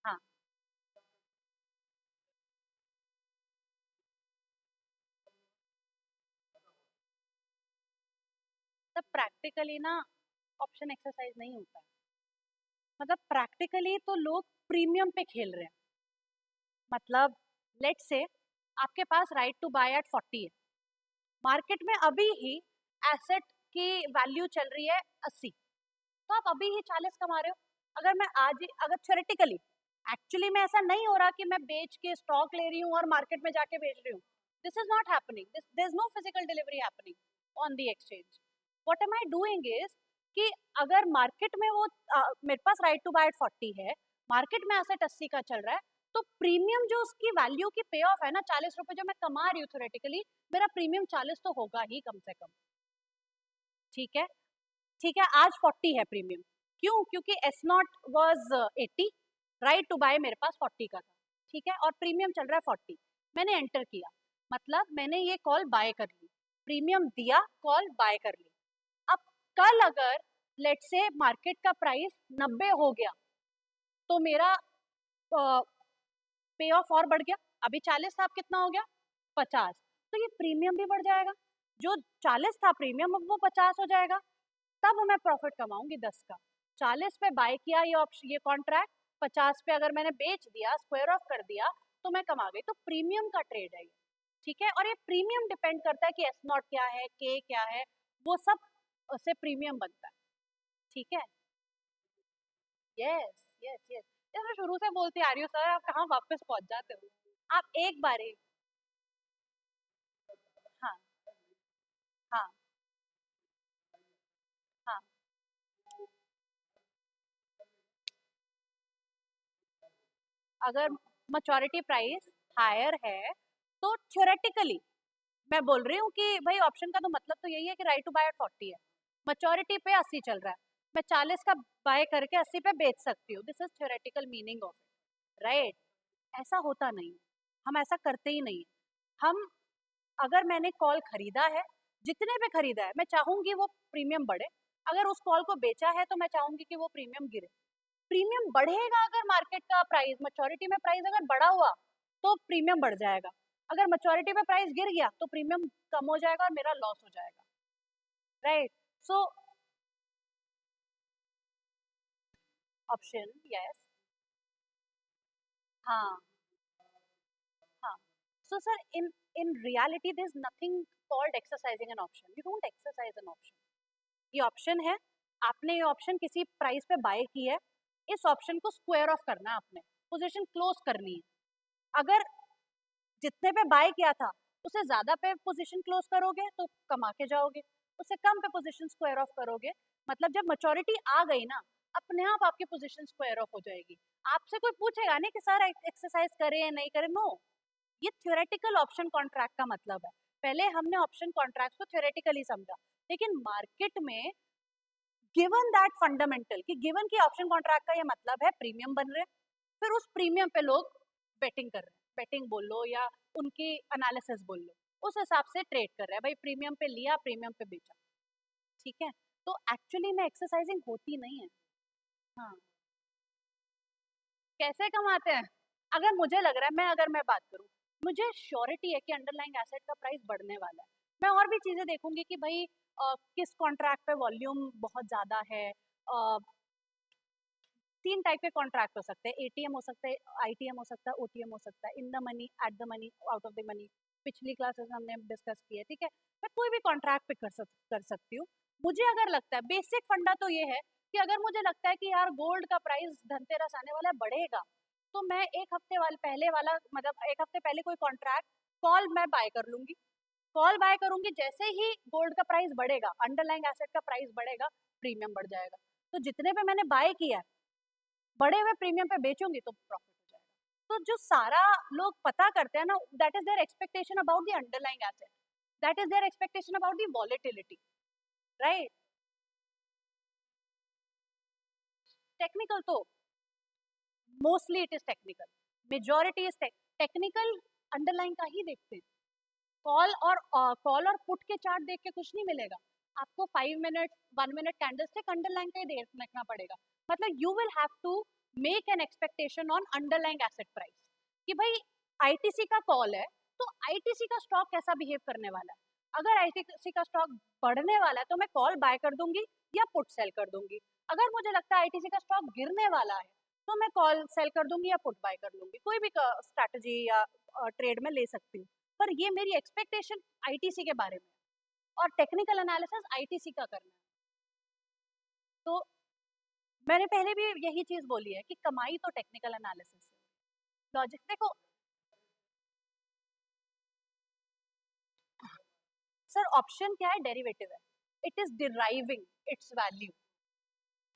Speaker 1: हाँ हाँ, तब प्रैक्टिकली ना ऑप्शन एक्सरसाइज नहीं होता है। मतलब प्रैक्टिकली तो लोग प्रीमियम पे खेल रहे हैं। मतलब लेट्स से आपके पास राइट टू बाय एट 40 है, मार्केट में अभी ही एसेट की वैल्यू चल रही है 80, तो आप अभी ही 40 कमा रहे हो। अगर मैं आज ही, अगर थ्योरेटिकली, एक्चुअली में ऐसा नहीं हो रहा कि मैं बेच के स्टॉक ले रही हूँ और मार्केट में जाके बेच रही हूँ, this is not happening, there is no physical delivery happening on the exchange. What am I doing is कि अगर मार्केट में वो मेरे पास राइट टू बाय एट 40 है, मार्केट में एसेट 80 का चल रहा है, तो प्रीमियम जो उसकी वैल्यू की पे ऑफ है ना, 40 रुपए जो मैं कमा रही हूँ थ्योरेटिकली, मेरा प्रीमियम 40 तो होगा ही कम से कम। ठीक है, ठीक है, आज 40 है प्रीमियम, क्यों? क्योंकि S not was 80, right to buy मेरे पास 40 का था, ठीक है, और प्रीमियम चल रहा है 40, मैंने एंटर किया, मतलब मैंने ये कॉल बाय कर ली, प्रीमियम दिया, कॉल बाय कर ली। अब कल अगर लेट्स से मार्केट का प्राइस 90 हो गया, तो मेरा पे ऑफ और बढ़ गया, अभी 40 था, अब कितना हो गया? 50, तो ये प्रीमियम भी बढ़ जाएगा, जो 40 था प्रीमियम अब वो 50 हो जाएगा, तब मैं प्रॉफिट कमाऊंगी 10 का। 40 पे बाय किया ये ऑप्शन, ये कॉन्ट्रैक्ट, 50 पे अगर मैंने बेच दिया, स्क्वायर ऑफ कर दिया, तो मैं कमा गई। तो प्रीमियम का ट्रेड है ये, ठीक है, और ये प्रीमियम डिपेंड करता है कि एस नॉट क्या है, के क्या है, वो सब से प्रीमियम बनता है, ठीक है। यस यस यस, मैं शुरू से बोलती आ रही हूँ सर, आप कहाँ वापस पहुंच जाते हो। आप एक बारी, हाँ हाँ हाँ, अगर मैच्योरिटी प्राइस हायर है, तो थ्योरेटिकली मैं बोल रही हूँ कि भाई ऑप्शन का तो मतलब तो यही है कि राइट टू बाय एट 40 है, मैच्योरिटी पे 80 चल रहा है, मैं 40 का बाय करके 80 पे बेच सकती हूँ, this is theoretical meaning of it, right. ऐसा होता नहीं, हम ऐसा करते ही नहीं। हम, अगर मैंने कॉल खरीदा है, जितने पे खरीदा है, मैं चाहूंगी वो प्रीमियम बढ़े, अगर उस कॉल को बेचा है तो मैं चाहूंगी कि वो प्रीमियम गिरे। प्रीमियम बढ़ेगा अगर मार्केट का प्राइस, मैच्योरिटी में प्राइस अगर बढ़ा हुआ तो प्रीमियम बढ़ जाएगा, अगर मैच्योरिटी में प्राइस गिर गया तो प्रीमियम कम हो जाएगा और मेरा लॉस हो जाएगा, राइट। सो ऑप्शन, यस, हाँ हाँ, so sir in reality there is nothing called exercising an option, you don't exercise an option, ये ऑप्शन है, आपने ये ऑप्शन किसी प्राइस पे बाय की है, इस ऑप्शन को स्क्वायर ऑफ करना है आपने, पोजीशन क्लोज करनी है, अगर जितने पे बाय किया था उससे ज्यादा पे पोजीशन क्लोज करोगे तो कमा के जाओगे, उससे कम पे पोजीशन स्क्वायर ऑफ करोगे, मतलब जब मैच्योरिटी आ गई ना, अपने आप आपकी पोजीशन स्क्वायर ऑफ हो जाएगी, आपसे कोई पूछेगा नहीं कि सर एक्सरसाइज करें या नहीं करें, नो, ये थ्योरेटिकल ऑप्शन कॉन्ट्रैक्ट का मतलब है। पहले हमने ऑप्शन कॉन्ट्रैक्ट को थ्योरेटिकली समझा, लेकिन मार्केट में गिवन दैट फंडामेंटल कि गिवन की ऑप्शन कॉन्ट्रैक्ट का ये मतलब है प्रीमियम बन रहे, फिर उस प्रीमियम पे लोग बेटिंग कर रहे हैं, बेटिंग बोल लो या उनकी एनालिसिस बोल लो, उस हिसाब से ट्रेड कर रहे हैं, भाई प्रीमियम पे लिया, प्रीमियम पे बेचा, ठीक है, तो एक्चुअली में एक्सरसाइजिंग होती नहीं है। हाँ, कैसे कमाते हैं? अगर मुझे लग रहा है, अगर मैं बात करूं, मुझे श्योरिटी है कि अंडरलाइंग एसेट का प्राइस बढ़ने वाला है, मैं और भी चीजें देखूंगी कि भाई किस कॉन्ट्रैक्ट पे वॉल्यूम बहुत ज्यादा है, 3 टाइप के कॉन्ट्रैक्ट हो सकते हैं, एटीएम हो सकता है, आईटीएम हो सकता है, ओटीएम हो सकता है, इन the money, at the money, out of the money, पिछली क्लासेस में हमने डिस्कस किया है, ठीक है, मैं कोई भी कॉन्ट्रैक्ट पे कर सकती हूँ। मुझे अगर लगता है, बेसिक फंडा तो ये है कि अगर मुझे लगता है कि यार गोल्ड का प्राइस धनतेरस आने वाला है बढ़ेगा, तो मैं एक हफ्ते वाले पहले वाला, मतलब एक हफ्ते पहले कोई कॉन्ट्रैक्ट कॉल मैं बाय कर लूंगी, कॉल बाय करूंगी, जैसे ही गोल्ड का प्राइस बढ़ेगा, अंडरलाइंग एसेट का प्राइस बढ़ेगा, प्रीमियम बढ़ जाएगा, तो जितने पे मैंने बाय किया है बड़े हुए प्रीमियम पे बेचूंगी तो प्रॉफिट हो जाएगा। तो जो सारा लोग पता करते हैं ना, that is their expectation about the underlying asset, that is their expectation about the volatility, right. Technical तो mostly it is technical, majority is technical, underline का ही देखते हैं, कॉल और पुट के चार्ट देख के कुछ नहीं मिलेगा आपको, 5 मिनट 1 मिनट कैंडलस्टिक अंडरलाइन का ही देखना पड़ेगा, मतलब you will have to make an expectation on underlying asset price, कि भाई आईटीसी का कॉल है, तो आईटीसी का स्टॉक कैसा बिहेव करने वाला है, अगर आईटीसी का स्टॉक बढ़ने वाला है तो मैं कॉल बाय कर दूंगी या पुट सेल कर दूंगी, अगर मुझे लगता है आईटीसी का स्टॉक गिरने वाला है तो मैं कॉल सेल कर दूंगी या पुट बाय कर लूंगी, कोई भी स्ट्रैटेजी या ट्रेड में ले सकती हूँ, पर ये मेरी एक्सपेक्टेशन आईटीसी के बारे में, और टेक्निकल एनालिसिस आईटीसी का करना है। तो मैंने पहले भी यही चीज बोली है कि कमाई तो टेक्निकल एनालिसिस है, लॉजिक देखो सर, ऑप्शन क्या है, डेरिवेटिव है, it is deriving its value,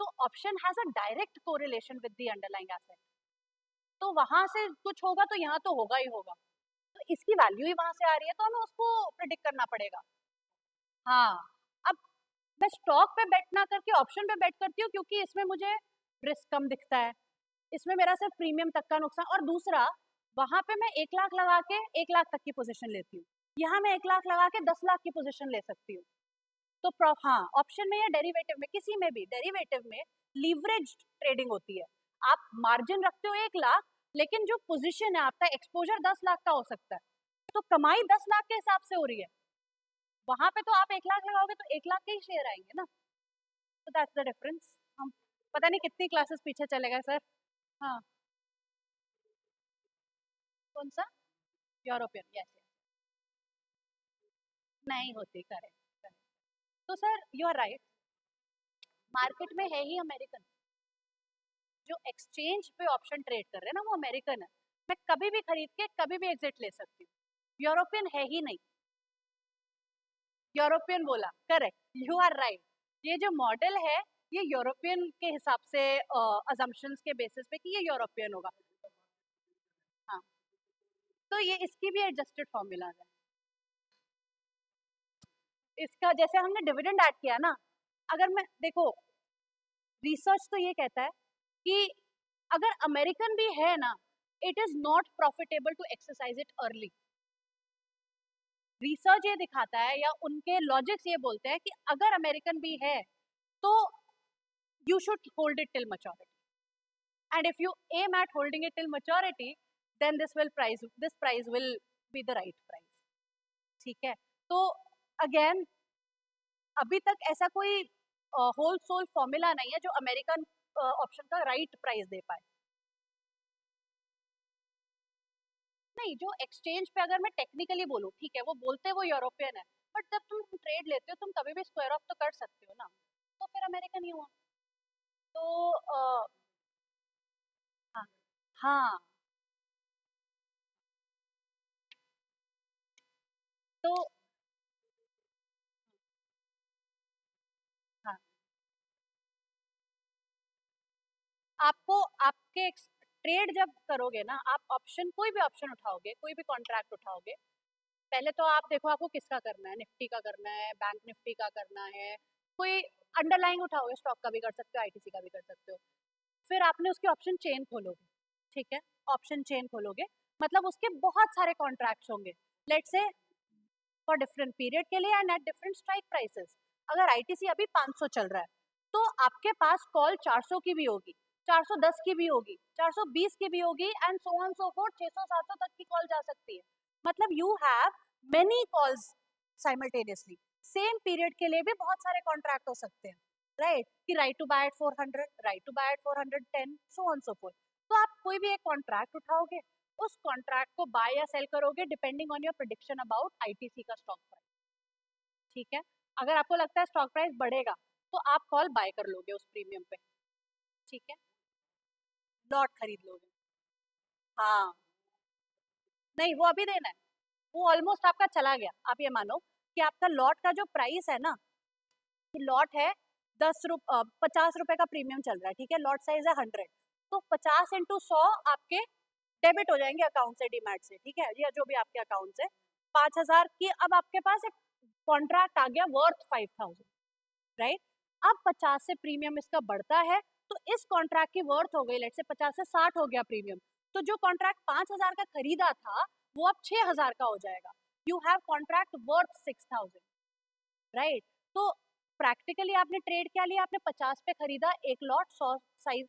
Speaker 1: तो option has a direct correlation with the underlying asset, तो वहां से कुछ होगा तो यहाँ तो होगा ही होगा, तो इसकी वैल्यू ही वहां से आ रही है तो हमें उसको प्रिडिक्ट करना पड़ेगा। हाँ, अब मैं स्टॉक पे बेट ना करके ऑप्शन पे बेट करती हूँ क्योंकि इसमें मुझे रिस्क कम दिखता है, इसमें मेरा सिर्फ प्रीमियम तक का नुकसान, और दूसरा वहां पे मैं 1 लाख लगा के 1 लाख तक की पोजीशन लेती हूँ, यहाँ मैं 1 लाख लगा के 10 लाख की पोजीशन ले सकती हूँ। तो हाँ, ऑप्शन में या डेरिवेटिव में, किसी में भी डेरिवेटिव में लीवरेज ट्रेडिंग होती है, आप मार्जिन रखते हो 1 लाख, लेकिन जो पोजीशन है आपका एक्सपोजर 10 लाख का हो सकता है, तो कमाई 10 लाख के हिसाब से हो रही है, वहां पे तो आप 1 लाख लगाओगे तो 1 लाख के ही शेयर आएंगे ना, तो दैट्स द डिफरेंस। हम पता नहीं कितनी क्लासेस पीछे चले गए सर। हाँ, कौन सा? यूरोपियन, यस, नहीं होती, करेक्ट। तो sir you are right, market में है ही अमेरिकन, जो एक्सचेंज पे ऑप्शन ट्रेड कर रहे हैं ना वो अमेरिकन है, मैं कभी भी खरीद के कभी भी एग्जिट ले सकती हूँ, यूरोपियन है ही नहीं। यूरोपियन बोला, करेक्ट, यू आर राइट, ये जो मॉडल है ये यूरोपियन के हिसाब से अजम्पशंस के बेसिस पे कि ये यूरोपियन होगा। हाँ, तो ये इसकी भी एडजस्टेड फॉर्मूला है, इसका जैसे हमने डिविडेंड ऐड किया ना, अगर मैं देखो, रिसर्च तो ये कहता है कि अगर अमेरिकन भी है ना, it is not profitable to exercise it early, research ये दिखाता है या उनके लॉजिक्स ये बोलते हैं कि अगर अमेरिकन भी है तो you should hold it till maturity, and if you aim at holding it till maturity, then this price will be the right price, ठीक है। तो अगेन अभी तक ऐसा कोई होल सोल फॉर्मूला नहीं है जो अमेरिकन ऑप्शन का राइट प्राइस दे पाए, नहीं, जो एक्सचेंज पे अगर मैं टेक्निकली बोलूँ, ठीक है, वो बोलते हैं वो यूरोपियन है, बट जब तुम ट्रेड लेते हो तुम कभी भी स्क्वायर ऑफ तो कर सकते हो ना, तो फिर अमेरिकन ही हुआ। तो हाँ, हाँ, तो हाँ, आपको आपके ट्रेड जब करोगे ना, आप ऑप्शन कोई भी ऑप्शन उठाओगे, कोई भी कॉन्ट्रैक्ट उठाओगे, पहले तो आप देखो आपको किसका करना है, निफ्टी का करना है, बैंक निफ्टी का करना है, कोई अंडरलाइंग उठाओगे, स्टॉक का भी कर सकते हो, आईटीसी का भी कर सकते हो, फिर आपने उसकी ऑप्शन चेन खोलोगे, ठीक है, ऑप्शन चेन खोलोगे, मतलब उसके बहुत सारे कॉन्ट्रैक्ट्स होंगे, let's say for different period के लिए and at different strike prices. अगर आईटीसी अभी 500 चल रहा है तो आपके पास कॉल 400 की भी होगी, 410 की भी होगी, 420 की भी होगी, and so on so fourth, 600 700 तक की कॉल जा सकती है, मतलब you have many calls simultaneously, same period के लिए भी बहुत सारे कॉन्ट्रैक्ट हो सकते हैं, राइट, कि right to buy at 400, right to buy at 410, so on so forth. तो आप कोई भी एक कॉन्ट्रैक्ट उठाओगे, उस कॉन्ट्रैक्ट को बाय या सेल करोगे depending on your prediction about ITC का स्टॉक प्राइस, ठीक है। अगर आपको लगता है स्टॉक प्राइस बढ़ेगा तो आप कॉल बाय कर लोगे उस प्रीमियम पे, ठीक है, लॉट खरीद लोगे। हाँ, नहीं वो अभी देना है, वो ऑलमोस्ट आपका चला गया, आप ये मानो कि आपका लॉट का जो प्राइस है ना, कि लॉट है 50 रुपए का प्रीमियम चल रहा है, ठीक है, लॉट साइज है 100, तो 50 × 100 आपके डेबिट हो जाएंगे अकाउंट से, डीमैट से, ठीक है, या जो भी आपके अकाउंट से, 5,000 की अब आपके पास एक कॉन्ट्रैक्ट आ गया वर्थ 5,000, राइट। अब 50 से प्रीमियम इसका बढ़ता है, तो इस कॉन्ट्रैक्ट की वर्थ हो गई, लेट से 50 से 60 हो गया प्रीमियम, तो जो कॉन्ट्रैक्ट 5,000 का खरीदा था वो अब 6,000 का हो जाएगा, you have contract worth 6,000, right. तो प्रैक्टिकली आपने ट्रेड क्या लिया, आपने 50 पे खरीदा एक लॉट, 100 साइज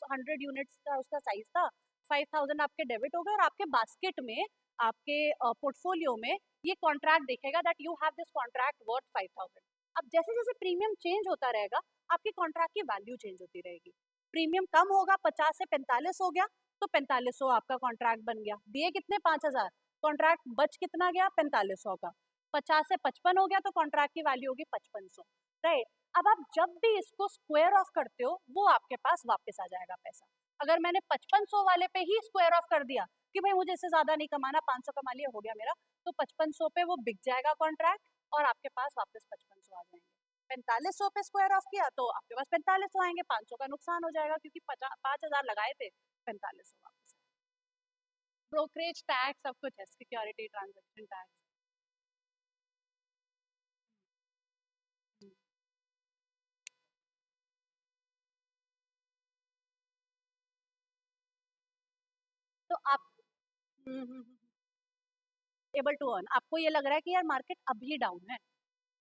Speaker 1: 100 यूनिट्स का उसका साइज था, 5,000 आपके डेबिट हो गए, और आपके बास्केट में, आपके पोर्टफोलियो में ये कॉन्ट्रैक्ट दिखेगा that you have this contract worth 5,000। अब जैसे जैसे प्रीमियम चेंज होता रहेगा आपके कॉन्ट्रैक्ट की वैल्यू चेंज होती रहेगी, प्रीमियम कम होगा, 50 से 45 हो गया तो 4500 आपका कॉन्ट्रैक्ट बन गया, दिए कितने 5,000, कॉन्ट्रैक्ट बच कितना गया 4500 का, 50 से 55 हो गया तो कॉन्ट्रैक्ट की वैल्यू होगी 5500, राइट। अब आप जब भी इसको स्क्वायर ऑफ करते हो वो आपके पास वापस आ जाएगा पैसा। अगर मैंने 5500 वाले पे ही स्क्वायर ऑफ कर दिया कि भाई मुझे इससे ज्यादा नहीं कमाना, 500 कमा लिया हो गया मेरा, तो 5500 पे वो बिक जाएगा कॉन्ट्रैक्ट और आपके पास वापस 5500 आ जाएंगे। 4500 पे स्क्वायर ऑफ किया तो आपके पास 4500 आएंगे, 500 का नुकसान हो जाएगा क्योंकि 5000 लगाए थे, 4500 वापस। ब्रोकरेज टैक्स सब कुछ है, सिक्योरिटी ट्रांजैक्शन टैक्स। तो आप एबल टू अर्न, आपको ये लग रहा है कि यार मार्केट अभी डाउन है,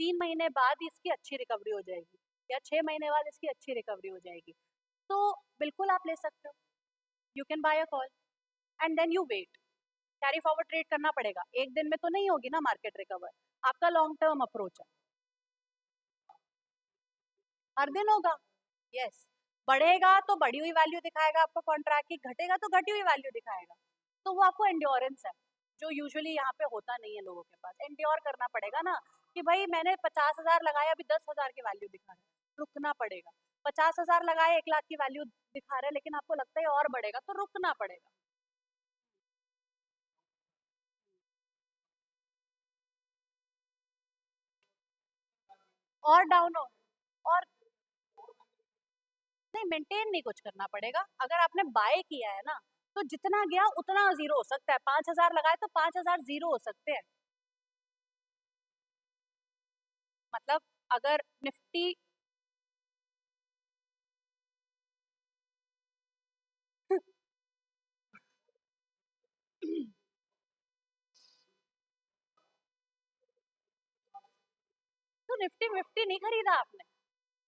Speaker 1: 3 महीने बाद इसकी अच्छी रिकवरी हो जाएगी या 6 महीने बाद इसकी अच्छी रिकवरी हो जाएगी, तो बिल्कुल आप ले सकते हो। You can buy a call and then you wait. Carry forward trade करना पड़ेगा, एक दिन में तो नहीं होगी ना मार्केट रिकवर, आपका लॉन्ग टर्म अप्रोच है, हर दिन होगा। यस, बढ़ेगा तो बढ़ी हुई वैल्यू दिखाएगा आपको कॉन्ट्रैक्ट की, घटेगा तो घटी हुई वैल्यू दिखाएगा। तो वो आपको एंड्योरेंस है जो यूजुअली यहाँ पे होता नहीं है लोगों के पास। एंड्योर करना पड़ेगा ना कि भाई मैंने 50,000 लगाया, अभी 10,000 की वैल्यू दिखा रहा है, रुकना पड़ेगा। 50,000 लगाए, 1 लाख की वैल्यू दिखा रहा है, लेकिन आपको लगता है और बढ़ेगा तो रुकना पड़ेगा। और डाउन हो और नहीं, मेंटेन नहीं कुछ करना पड़ेगा। अगर आपने बाय किया है ना तो जितना गया उतना जीरो हो सकता है, 5,000 लगाए तो 5,000 जीरो हो सकते हैं। मतलब अगर निफ्टी तो निफ्टी 50 नहीं खरीदा आपने,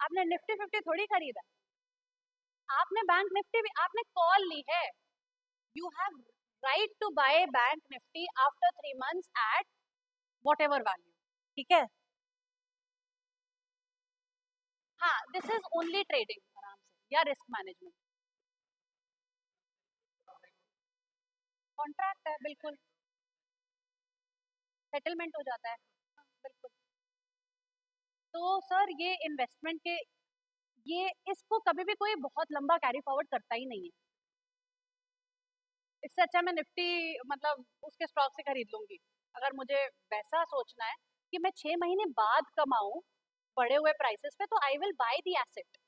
Speaker 1: आपने निफ्टी 50 थोड़ी खरीदा, आपने बैंक निफ्टी भी आपने कॉल ली है। You have right to buy bank Nifty after 3 months at whatever value, ठीक है। हाँ, दिस इज ओनली ट्रेडिंग आराम से या रिस्क मैनेजमेंट। कॉन्ट्रैक्ट है बिल्कुल, सेटलमेंट हो जाता है। हाँ, बिल्कुल। तो सर ये इन्वेस्टमेंट के, ये इसको कभी भी कोई बहुत लंबा कैरी फॉरवर्ड करता ही नहीं है। इससे अच्छा मैं निफ्टी मतलब उसके स्टॉक से खरीद लूंगी। अगर मुझे वैसा सोचना है कि मैं 6 महीने बाद कमाऊं बढ़े हुए प्राइसेस पे, तो I will buy the asset.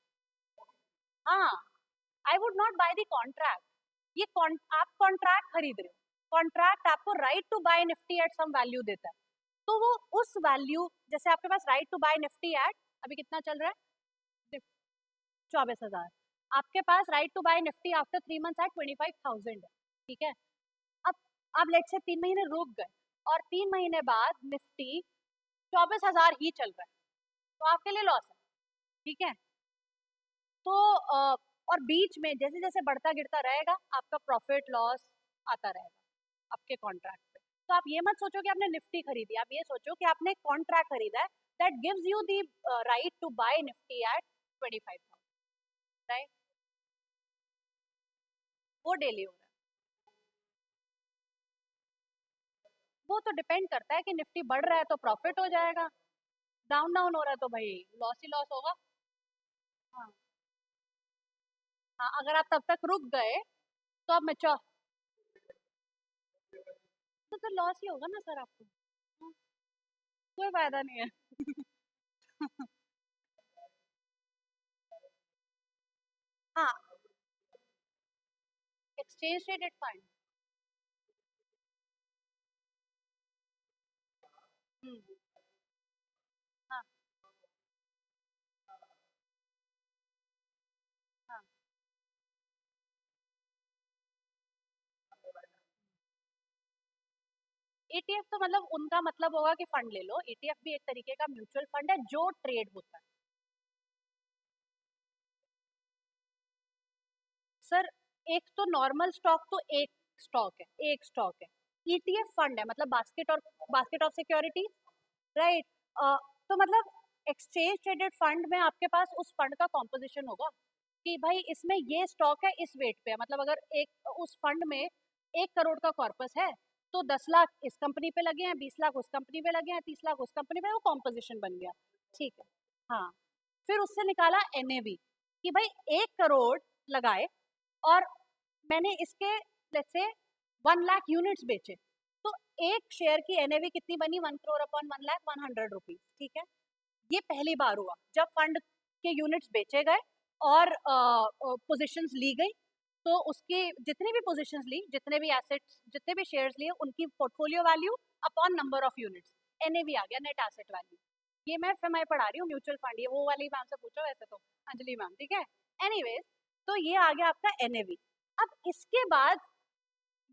Speaker 1: हाँ, I would not buy the contract. ये आप कॉन्ट्रैक्ट खरीद रहे हो, कॉन्ट्रैक्ट आपको right to buy Nifty at some value देता है, तो वो उस वैल्यू, जैसे आपके पास right to buy Nifty at अभी कितना चल रहा है, 24,000, आपके पास right to buy Nifty after 3 months at 25,000 है, ठीक है। अब आप लेट से 3 महीने रुक गए और 3 महीने बाद निफ्टी 24,000 ही चल रहा है, तो आपके लिए लॉस है, ठीक है। तो और बीच में जैसे जैसे बढ़ता गिरता रहेगा आपका प्रॉफिट लॉस आता रहेगा आपके कॉन्ट्रैक्ट पे। तो आप ये मत सोचो कि आपने निफ्टी खरीदी, आप ये सोचो कि आपने कॉन्ट्रैक्ट खरीदा है that gives you the right to buy Nifty at 25,000, right. वो डेली हो रहा है। वो तो डिपेंड करता है कि निफ्टी बढ़ रहा है तो प्रॉफिट हो जाएगा, डाउन डाउन हो रहा है तो भाई लॉस ही लॉस होगा। हाँ, हाँ, अगर आप तब तक रुक गए तो आप मैच्योर, तो लॉस ही होगा ना सर आपको। हाँ, कोई फायदा नहीं है। हाँ, एक्सचेंज ट्रेडेड फंड। हाँ, हाँ, ईटीएफ तो मतलब उनका मतलब होगा कि फंड ले लो, ईटीएफ भी एक तरीके का म्यूचुअल फंड है जो ट्रेड होता है। सर एक तो नॉर्मल स्टॉक तो एक स्टॉक है, एक स्टॉक है। ईटीएफ फंड है मतलब बास्केट ऑफ सिक्योरिटी, राइट। तो मतलब एक्सचेंज ट्रेडेड फंड में आपके पास उस फंड का कॉम्पोजिशन होगा कि भाई इसमें ये स्टॉक है इस वेट पे है, मतलब अगर एक उस फंड में 1 करोड़ का कॉर्पस है तो 10 लाख इस कंपनी पे लगे हैं, 20 लाख उस कंपनी पे लगे हैं, 30 लाख उस कंपनी पे, वो कॉम्पोजिशन बन गया। ठीक है, हाँ। फिर उससे निकाला एनएवी कि भाई 1 करोड़ लगाए और मैंने इसके लेट्स से 1 लाख यूनिट्स बेचे, तो एक शेयर की एनएवी कितनी बनी? 1 करोड़ अपॉन 1 लाख, 100 रुपीज। ठीक है, ये पहली बार हुआ जब फंड के यूनिट्स बेचे गए और पोजीशंस ली गई, तो उसकी जितनी भी पोजीशंस ली, जितने भी एसेट्स, जितने भी शेयर्स लिए, उनकी portfolio value upon number of units, NAV आ गया, नेट एसेट वैल्यू। ये मैं एफएमआई पढ़ा रही हूँ, म्यूचुअल फंड, ये वो वाली मैम से पूछो वैसे तो, अंजलि मैम। ठीक है, एनीवेज, तो ये आ गया आपका एनएवी। अब इसके बाद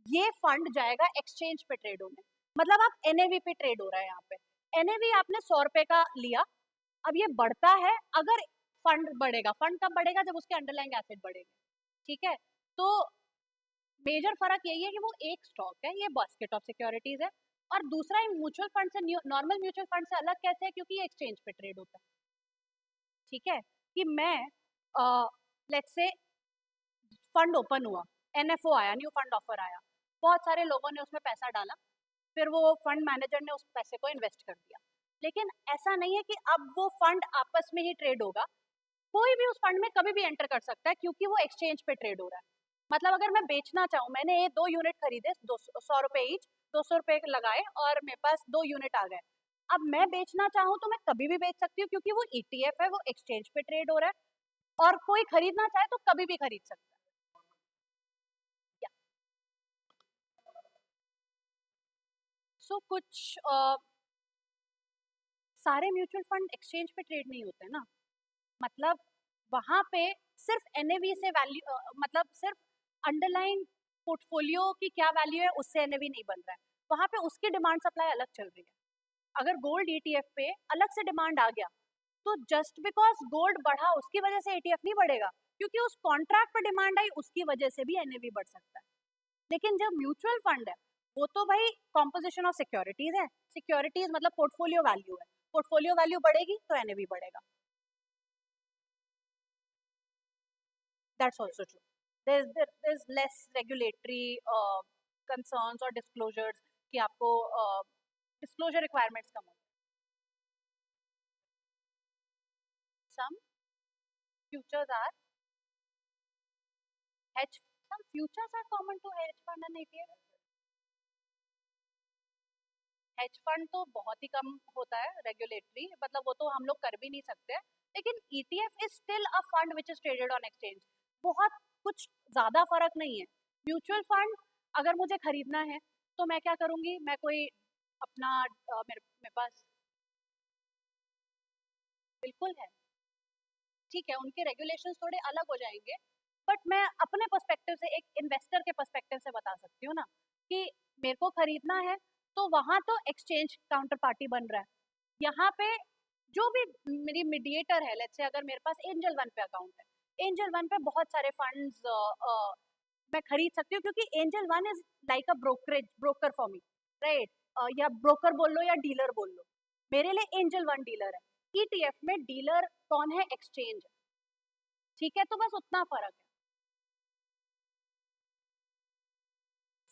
Speaker 1: ये फंड जाएगा एक्सचेंज पे ट्रेड होने, मतलब आप एनएवी पे ट्रेड हो रहा है यहाँ पे। एनएवी आपने 100 रुपए का लिया, अब ये बढ़ता है अगर फंड बढ़ेगा। फंड कब बढ़ेगा? जब उसके अंडरलाइंग एसेट बढ़ेंगे। ठीक है, तो मेजर फर्क यही है कि वो एक स्टॉक है, ये बास्केट ऑफ सिक्योरिटीज है, और दूसरा म्यूचुअल फंड से, नॉर्मल म्यूचुअल फंड से अलग कैसे है? क्योंकि ये एक्सचेंज पे ट्रेड होता है। ठीक है, कि मैं लेट्स से फंड ओपन हुआ, एनएफओ आया, न्यू फंड ऑफर आया, बहुत सारे लोगों ने उसमें पैसा डाला, फिर वो फंड मैनेजर ने उस पैसे को इन्वेस्ट कर दिया। लेकिन ऐसा नहीं है कि अब वो फंड आपस में ही ट्रेड होगा, कोई भी उस फंड में कभी भी एंटर कर सकता है, क्योंकि वो एक्सचेंज पे ट्रेड हो रहा है। मतलब अगर मैं बेचना चाहूँ, मैंने ये 2 यूनिट खरीदे, 100 रुपए ईच, 200 रुपए लगाए और मेरे पास 2 यूनिट आ गए, अब मैं बेचना चाहूँ तो मैं कभी भी बेच सकती हूँ, क्योंकि वो ईटीएफ है, वो एक्सचेंज पे ट्रेड हो रहा है, और कोई खरीदना चाहे तो कभी भी खरीद सकता है। सो कुछ सारे म्यूचुअल फंड एक्सचेंज पे ट्रेड नहीं होते ना, मतलब वहां पे सिर्फ एनएवी से वैल्यू, मतलब सिर्फ अंडरलाइन पोर्टफोलियो की क्या वैल्यू है उससे एनएवी नहीं बन रहा है, वहां पे उसकी डिमांड सप्लाई अलग चल रही है। अगर गोल्ड ईटीएफ पे अलग से डिमांड आ गया, तो जस्ट बिकॉज गोल्ड बढ़ा उसकी वजह से ईटीएफ नहीं बढ़ेगा, क्योंकि उस कॉन्ट्रैक्ट पर डिमांड आई उसकी वजह से भी एनएवी बढ़ सकता है। लेकिन जब म्यूचुअल फंड है, वो तो भाई कॉम्पोजिशन ऑफ सिक्योरिटीज है, सिक्योरिटीज मतलब पोर्टफोलियो वैल्यू है, पोर्टफोलियो वैल्यू बढ़ेगी तो एनएवी बढ़ेगा। That's also true. There's less regulatory concerns or disclosures कि आपको disclosure requirements कम हो। Some futures are hedge. Some futures are common to hedge fund and ETF. Hedge fund तो बहुत ही कम होता है रेगुलेटरी, मतलब वो तो हम लोग कर भी नहीं सकते, लेकिन ETF is still a fund which is traded on exchange. बहुत कुछ ज्यादा फर्क नहीं है। म्यूचुअल फंड अगर मुझे खरीदना है तो मैं क्या करूंगी, मैं कोई अपना मेरे पास बिल्कुल है, ठीक है, उनके रेगुलेशंस थोड़े अलग हो जाएंगे, बट मैं अपने पर्सपेक्टिव से, एक इन्वेस्टर के पर्सपेक्टिव से बता सकती हूँ ना, कि मेरे को खरीदना है तो वहां तो एक्सचेंज काउंटर पार्टी बन रहा है, यहाँ पे जो भी मेरी मीडिएटर है, लेट्स से अगर मेरे पास एंजल वन पे अकाउंट है, एंजल वन पे बहुत सारे फंड्स मैं खरीद सकती हूँ, क्योंकि angel one is like a brokerage, broker for me, right? या ब्रोकर बोल लो या डीलर बोल लो, मेरे लिए एंजल वन डीलर है। ईटीएफ में डीलर कौन है? एक्सचेंज। ठीक है, तो बस उतना फर्क है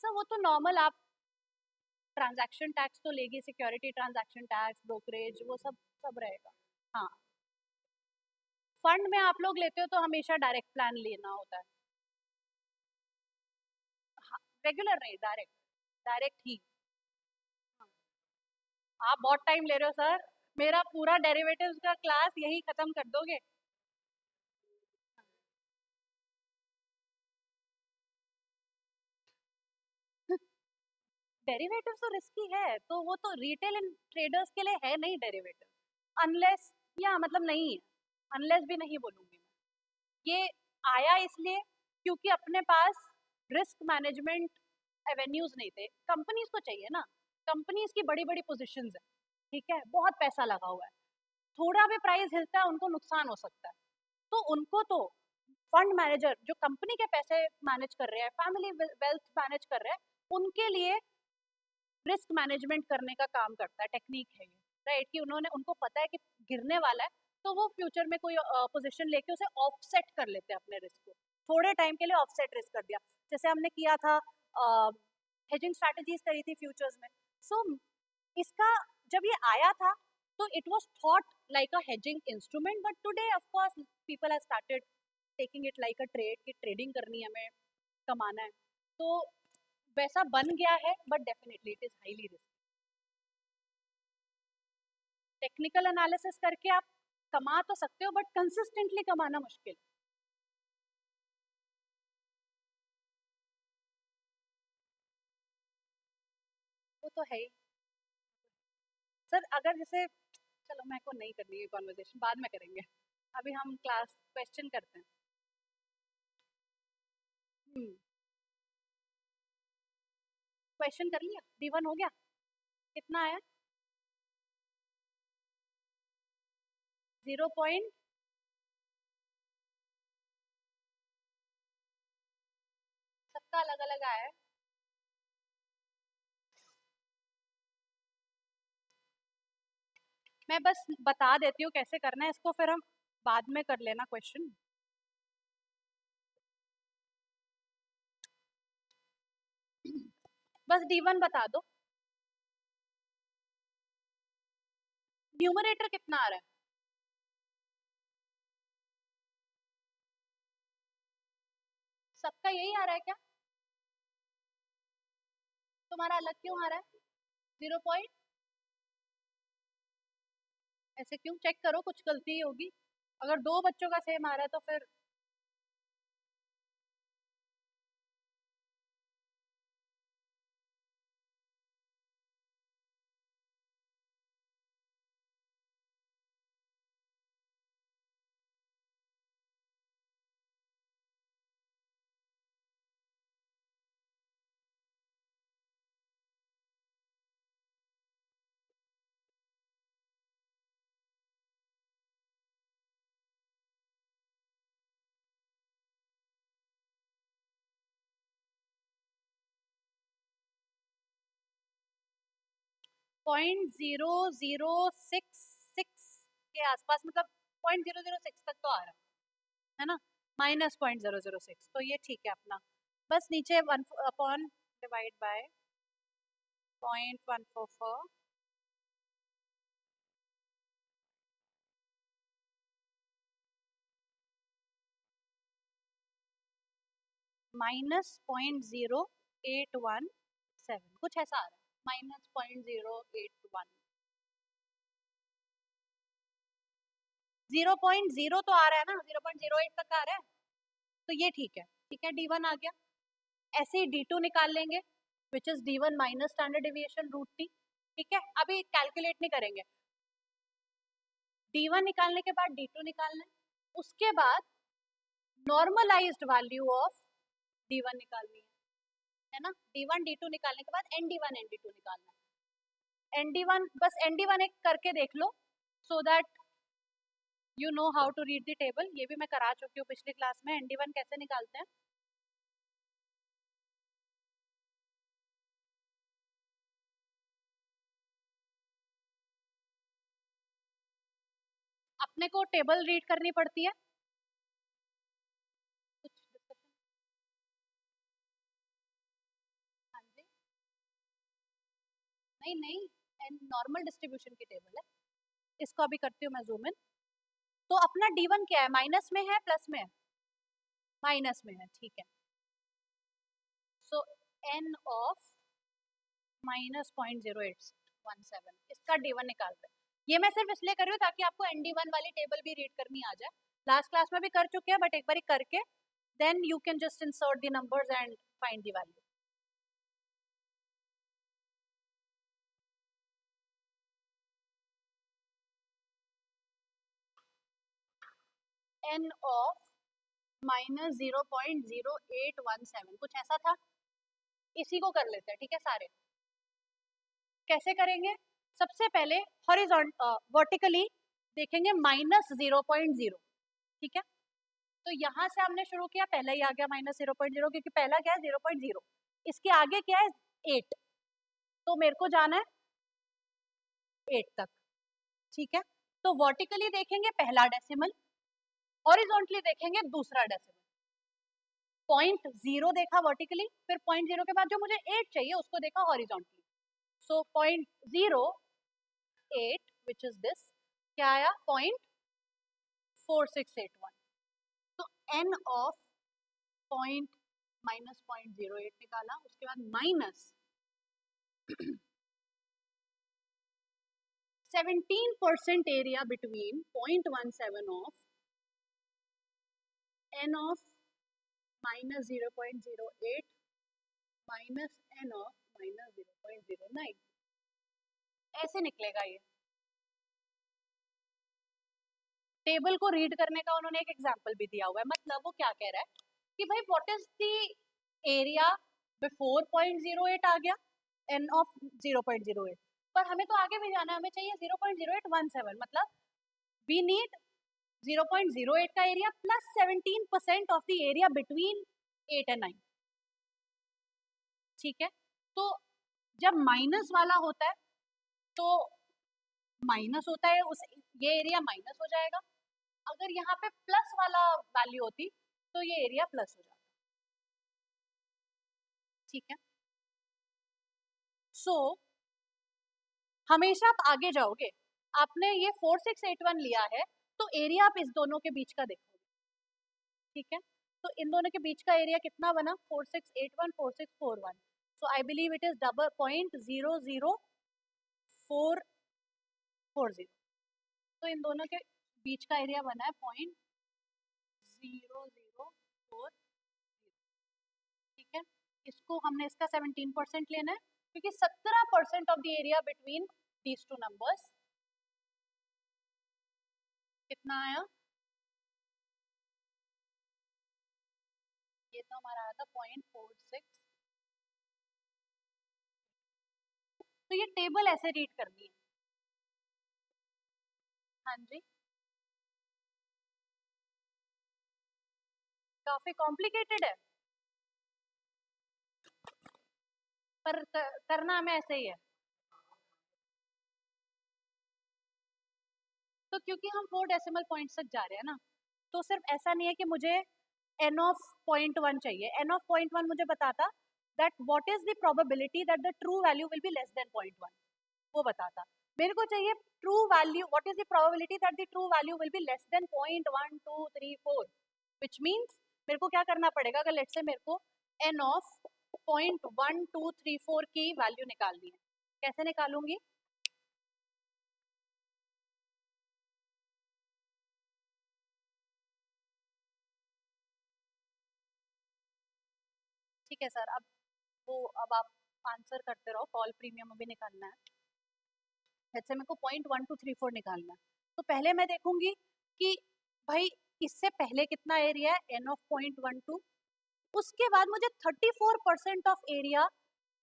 Speaker 1: सर, वो तो नॉर्मल, आप ट्रांजैक्शन टैक्स तो लेगी, सिक्योरिटी ट्रांजैक्शन टैक्स, ब्रोकरेज, वो सब सब रहेगा। हाँ, फंड में आप लोग लेते हो तो हमेशा डायरेक्ट प्लान लेना होता है। हाँ, रेगुलर नहीं, डायरेक्ट, डायरेक्ट ही। हाँ, आप बहुत टाइम ले रहे हो सर, मेरा पूरा डेरिवेटिव्स का क्लास यही खत्म कर दोगे। डेरिवेटिव तो रिस्की है, तो वो तो रिटेल ट्रेडर्स के लिए है नहीं डेरिवेटिव, अनलेस, या मतलब नहीं है, अनलेस भी नहीं बोलूंगी मैं, ये आया इसलिए क्योंकि अपने पास रिस्क मैनेजमेंट एवेन्यूज नहीं थे। कंपनीज को चाहिए ना, कंपनीज की बड़ी बड़ी पोजीशंस है, ठीक है, बहुत पैसा लगा हुआ है, थोड़ा भी प्राइस हिलता है उनको नुकसान हो सकता है, तो उनको तो फंड मैनेजर जो कंपनी के पैसे मैनेज कर रहे हैं, फैमिली वेल्थ मैनेज कर रहे हैं, उनके लिए रिस्क मैनेजमेंट करने का काम करता है, टेक्निक है ये, राइट? कि उन्होंने, उनको पता है कि गिरने वाला है, तो वो फ्यूचर में कोई पोजीशन लेके उसे ऑफसेट कर लेते हैं अपने रिस्क को, थोड़े टाइम के लिए ऑफसेट रिस्क कर दिया, जैसे हमने किया था हेजिंग स्ट्रैटेजीज करी थी फ्यूचर्स में. सो इसका जब ये आया था तो it was thought like a hedging instrument, but today of course people have started taking it like a trade कि ट्रेडिंग करनी है, हमें कमाना है. तो वैसा बन गया है, but definitely it is highly risk. Technical analysis करके आप कमा तो सकते हो, बट कंसिस्टेंटली कमाना मुश्किल. वो तो है ही. सर अगर जैसे, चलो मेरे को नहीं करनी है कॉन्वर्जेशन, बाद में करेंगे. अभी हम क्लास क्वेश्चन करते हैं. क्वेश्चन कर लिया, D1 हो गया. कितना आया? 0 पॉइंट. सबका अलग अलग आया है. मैं बस बता देती हूँ कैसे करना है इसको, फिर हम बाद में कर लेना क्वेश्चन. बस D1 बता दो. न्यूमरेटर कितना आ रहा है? सबका यही आ रहा है क्या? तुम्हारा अलग क्यों आ रहा है? 0 पॉइंट. ऐसे क्यों? चेक करो, कुछ गलती होगी. अगर दो बच्चों का सेम आ रहा है तो फिर 0.0066 के आसपास, मतलब 0.006 तक तो आ रहा है ना. -0.006, तो ये ठीक है अपना. बस नीचे 1 अपॉन डिवाइड बाय 0.144 -0.0817, कुछ ऐसा आ रहा है. -0.081. 0.0 तो आ रहा है ना, 0.08 तक आ रहा है, तो ये ठीक है. ठीक है, D1 आ गया. ऐसे ही D2 निकाल लेंगे, which is D1 minus standard deviation √t. ठीक है, अभी कैलकुलेट नहीं करेंगे. D1 निकालने के बाद D2 निकालना है. उसके बाद नॉर्मलाइज्ड वैल्यू ऑफ D1 निकालनी है ना. D1 D2 निकालने के बाद ND1 ND2 निकालना है. ND1, बस ND1 एक करके देख लो, so that you know how to read the table. ये भी मैं करा चुकी हूँ पिछली क्लास में. ND1 कैसे निकालते हैं? अपने को टेबल रीड करनी पड़ती है. कुछ डिस्कशन? हाँ जी. नहीं नहीं, नॉर्मल डिस्ट्रीब्यूशन की टेबल है. इसको अभी करती हूँ मैं जूम इन. तो अपना D1 क्या है? माइनस में है प्लस में है? माइनस में है. ठीक है. सो n ऑफ -0.0817, इसका D1 निकाल रहे हैं. ये मैं सिर्फ इसलिए कर रही हूँ ताकि आपको ND1 वाली टेबल भी रीड करनी आ जाए. लास्ट क्लास में भी कर चुके हैं, बट एक बार करके then you can just insert the numbers and find the value. n of -0.0817, कुछ ऐसा था. इसी को कर लेते हैं. ठीक है सारे. कैसे करेंगे? सबसे पहले वर्टिकली देखेंगे -0.0. ठीक है, तो यहाँ से हमने शुरू किया, पहला ही आ गया -0.0, क्योंकि पहला क्या है? 0.0. इसके आगे क्या है? 8. तो मेरे को जाना है 8 तक. ठीक है, तो वर्टिकली देखेंगे पहला डेसिमल, हॉरिजॉन्टली देखेंगे दूसरा डेसिमल. 0.0 देखा वर्टिकली, फिर 0.0 के बाद जो मुझे 8 चाहिए उसको देखा horizontally. So 0.08 which is this, क्या आया 0.4681. तो n ऑफ पॉइंट माइनस 0.08 निकाला, उसके बाद minus 17% area between 0.17 of n of minus 0.08 minus n of minus 0.09. ऐसे निकलेगा ये. टेबल को रीड करने का उन्होंने एक एग्जांपल भी दिया हुआ है. मतलब वो क्या कह रहा है कि भाई what is the area before 0.08 आ गया n ऑफ 0.08, पर हमें तो आगे भी जाना है, हमें चाहिए 0.0817. मतलब वी नीड 0.08 का area plus 17% of the area between 8 and 9. ठीक है, तो जब माइनस वाला होता है तो माइनस होता है, उस ये एरिया माइनस हो जाएगा. अगर यहाँ पे प्लस वाला वैल्यू होती तो ये एरिया प्लस हो जाता. ठीक है, सो हमेशा आप आगे जाओगे. आपने ये 4681 लिया है तो एरिया आप इस दोनों के बीच का देखोगे. ठीक है, तो इन दोनों के बीच का एरिया कितना बना 4681 4641. So I believe it is double 0.00440. तो इन दोनों के बीच का एरिया बना है 0.0040. ठीक है, इसको हमने इसका 17% लेना है क्योंकि 17% of the area between these two numbers कितना आया, ये तो हमारा आया था 0.46. तो ये टेबल ऐसे रीड करनी है. हाँ जी, काफी कॉम्प्लिकेटेड है पर करना हमें ऐसे ही है. तो क्योंकि हम 4 डेसिमल पॉइंट्स तक जा रहे हैं ना, तो सिर्फ ऐसा नहीं है कि मुझे n ऑफ 0.1 चाहिए. n ऑफ 0.1 मुझे बताता that what is the probability that the true value will be less than 0.1. वो बताता. मेरे को चाहिए true value, what is the probability that the true value will be less than 0.1234, which means मेरे को क्या करना पड़ेगा. अगर लेट्स से मेरे को n ऑफ 0.1234 की वैल्यू निकालनी है, कैसे निकालूंगी. ठीक है सर, अब आप आंसर करते रहो. कॉल प्रीमियम अभी निकालना है. जैसे मेरे को 0.1234 निकालना है, तो पहले मैं देखूंगी कि भाई इससे पहले कितना एरिया है n ऑफ 0.12. उसके बाद मुझे 34% ऑफ एरिया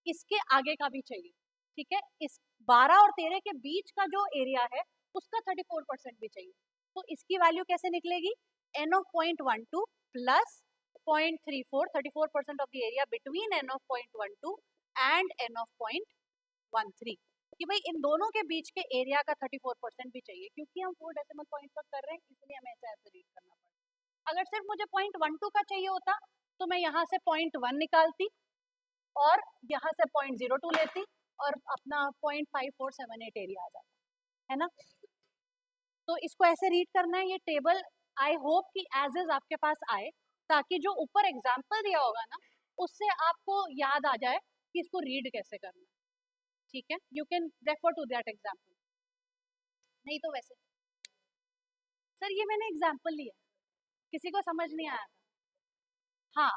Speaker 1: इसके आगे का भी चाहिए. ठीक है, इस 12 और 13 के बीच का जो एरिया है उसका 34% भी चाहिए. तो इसकी वैल्यू कैसे निकलेगी, n of 0.12 plus 0.34, 34% of the area between n of 0.12 and n of 0.13. कि भाई इन दोनों के बीच के एरिया का 34% भी चाहिए. क्योंकि हम 4 डेसिमल पॉइंट तक कर रहे हैं इसलिए हमें ऐसे रीड करना पड़ेगा. अगर सिर्फ मुझे 0.12 का चाहिए होता तो मैं यहाँ से 0.1 निकालती और यहाँ से 0.02 लेती और अपना 0.5478 एरिया आ जाता है ना. तो इसको ऐसे रीड करना है. ये टेबल आई होप कि एज इज आपके पास आए, ताकि जो ऊपर एग्जाम्पल दिया होगा ना उससे आपको याद आ जाए कि इसको रीड कैसे करना. ठीक है, you can refer to that example. नहीं तो वैसे सर ये मैंने एग्जाम्पल लिया, किसी को समझ नहीं आया था. हाँ,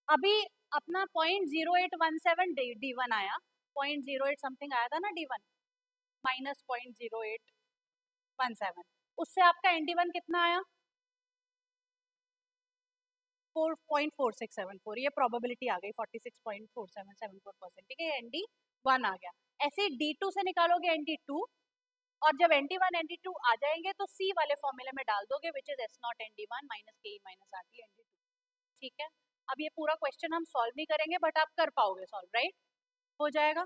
Speaker 1: अभी अपना 0.0817 D1 आया, 0.08 समथिंग आया था ना D1 माइनस 0.0817. उससे आपका ND1 कितना आया 4.4674. ये प्रोबेबिलिटी आ गई 46.4774%. ठीक है, ND1 आ गया. ऐसे D2 से निकालोगे ND2 और जब ND1 ND2 आ जाएंगे तो C वाले फॉर्मूले में डाल दोगे which is S0 ND1 minus KE minus RT ND2. ठीक है, अब ये पूरा क्वेश्चन हम सॉल्व नहीं करेंगे बट आप कर पाओगे सॉल्व, राइट. हो जाएगा.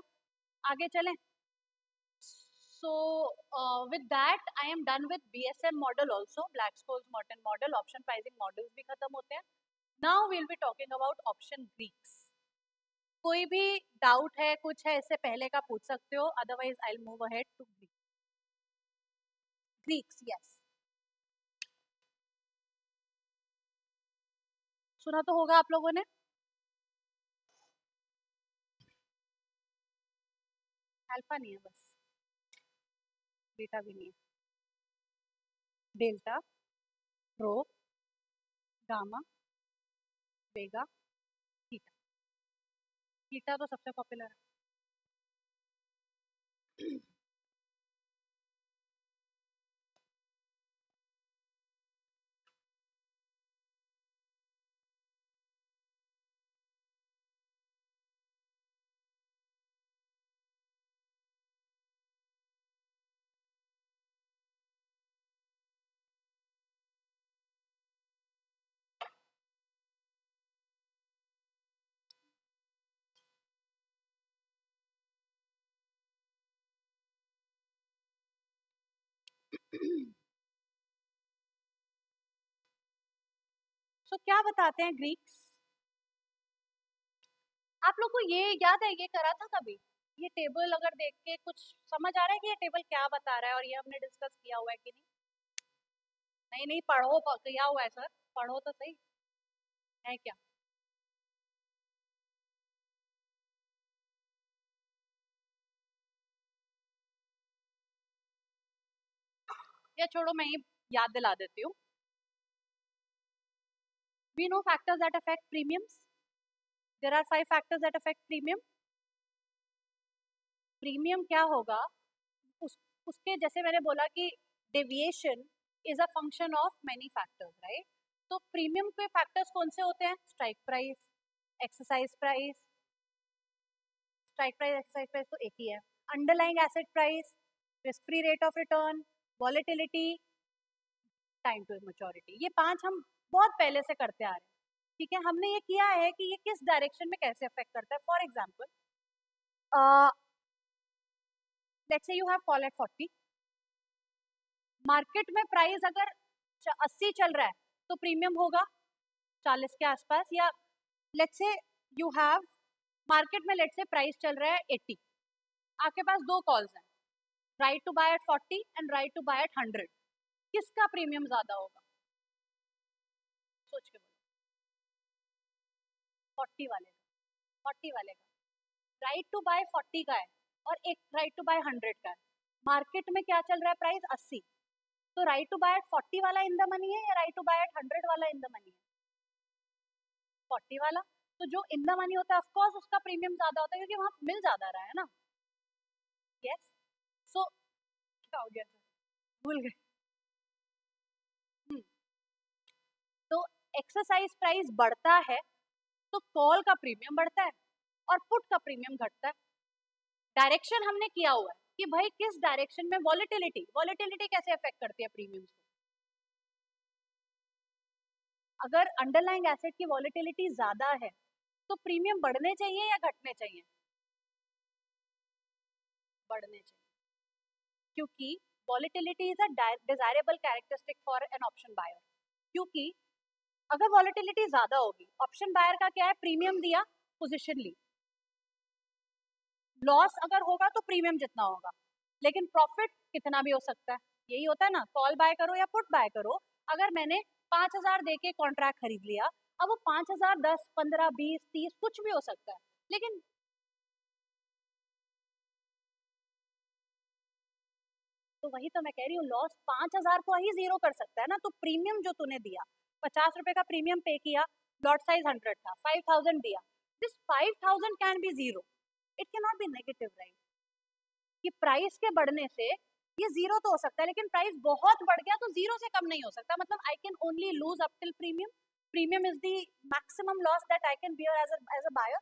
Speaker 1: आगे चलें. So with that I am done with BSM model also. Black-Scholes Merton model. Option pricing models भी खत्म होते हैं. Now we'll be talking about option Greeks. कोई भी डाउट है, कुछ है, इससे पहले का पूछ सकते हो, otherwise I will move ahead to Greeks. Yes, सुना तो होगा आप लोगों ने. अल्फा नहीं है, बस बीटा भी नहीं है. डेल्टा, रो, गामा, वेगा, थीटा. थीटा तो सबसे पॉपुलर है. सो क्या बताते हैं ग्रीक्स. आप लोग को ये याद है, ये करा था कभी? ये टेबल अगर देख के कुछ समझ आ रहा है कि ये टेबल क्या बता रहा है, और ये हमने डिस्कस किया हुआ है कि नहीं? नहीं नहीं, पढ़ो, किया हुआ है सर, पढ़ो तो सही. है क्या? या छोड़ो, मैं ही याद दिला देती हूँ. We know factors that affect premiums. There are 5 factors that affect premium. Premium क्या होगा? उसके जैसे मैंने बोला कि deviation is a function of many factors, right? तो प्रीमियम के फैक्टर्स कौन से होते हैं? Strike price, exercise price. Strike price, exercise price तो एक ही है. Underlying asset price, risk free rate of return, volatility, time to maturity. ये 5 हम बहुत पहले से करते आ रहे हैं. ठीक है, हमने ये किया है कि ये किस डायरेक्शन में कैसे अफेक्ट करता है. For example, let's say you have call at 40. Market में प्राइस अगर 80 चल रहा है तो प्रीमियम होगा 40 के आसपास. या let's say you have market में, लेट्स से प्राइस चल रहा है 80. आपके पास दो कॉल्स हैं, right to buy at 40 and right to buy at 100. किसका प्रीमियम ज्यादा होगा? सोच के बोलो. 40 वाले का. 40 वाले का. राइट टू बाय 40 का है और एक राइट टू बाय 100 का है. मार्केट में क्या चल रहा है? प्राइस 80. तो राइट टू बाय एट 40 वाला इन द मनी है या राइट टू बाय एट 100 वाला इन द मनी है? 40 वाला. तो जो इन द मनी होता है, ऑफकोर्स उसका प्रीमियम ज्यादा होता है क्योंकि वहां मिल ज्यादा रहा है ना. यस. सो क्या हो गया सर, भूल गए. हम्म. तो एक्सरसाइज प्राइस बढ़ता है तो कॉल का प्रीमियम बढ़ता है और पुट का प्रीमियम घटता है. डायरेक्शन हमने किया हुआ है कि भाई किस डायरेक्शन में. वॉलेटिलिटी, वॉलेटिलिटी कैसे अफेक्ट करती है प्रीमियम्स को? अगर अंडरलाइंग एसेट की वॉलेटिलिटी ज्यादा है तो प्रीमियम बढ़ने चाहिए या घटने चाहिए? बढ़ने चाहिए, क्योंकि volatility is a desirable characteristic for an option buyer. क्योंकि अगर वॉलेटिलिटी ज्यादा होगी, ऑप्शन बायर का क्या है? प्रीमियम दिया, पोजीशन ली. लॉस अगर होगा तो प्रीमियम जितना होगा, लेकिन प्रॉफिट कितना भी हो सकता है. यही होता है ना, कॉल बाय करो या पुट बाय करो. अगर मैंने 5,000 दे के कॉन्ट्रैक्ट खरीद लिया, अब वो 5,000 10 15 20 30 कुछ भी हो सकता है, लेकिन तो वही तो मैं कह रही हूँ, लॉस 5,000 को ही जीरो कर सकता है ना. तो प्रीमियम जो तूने दिया, 50 रुपए का प्रीमियम पे किया, लॉट साइज 100 था, 5,000 दिया, this 5,000 can be zero. It can not be negative, right? कि प्राइस के बढ़ने से ये जीरो तो हो सकता है, लेकिन प्राइस बहुत बढ़ गया तो जीरो से कम नहीं हो सकता. मतलब I can only lose up till premium. Premium is the maximum loss that I can bear as a buyer.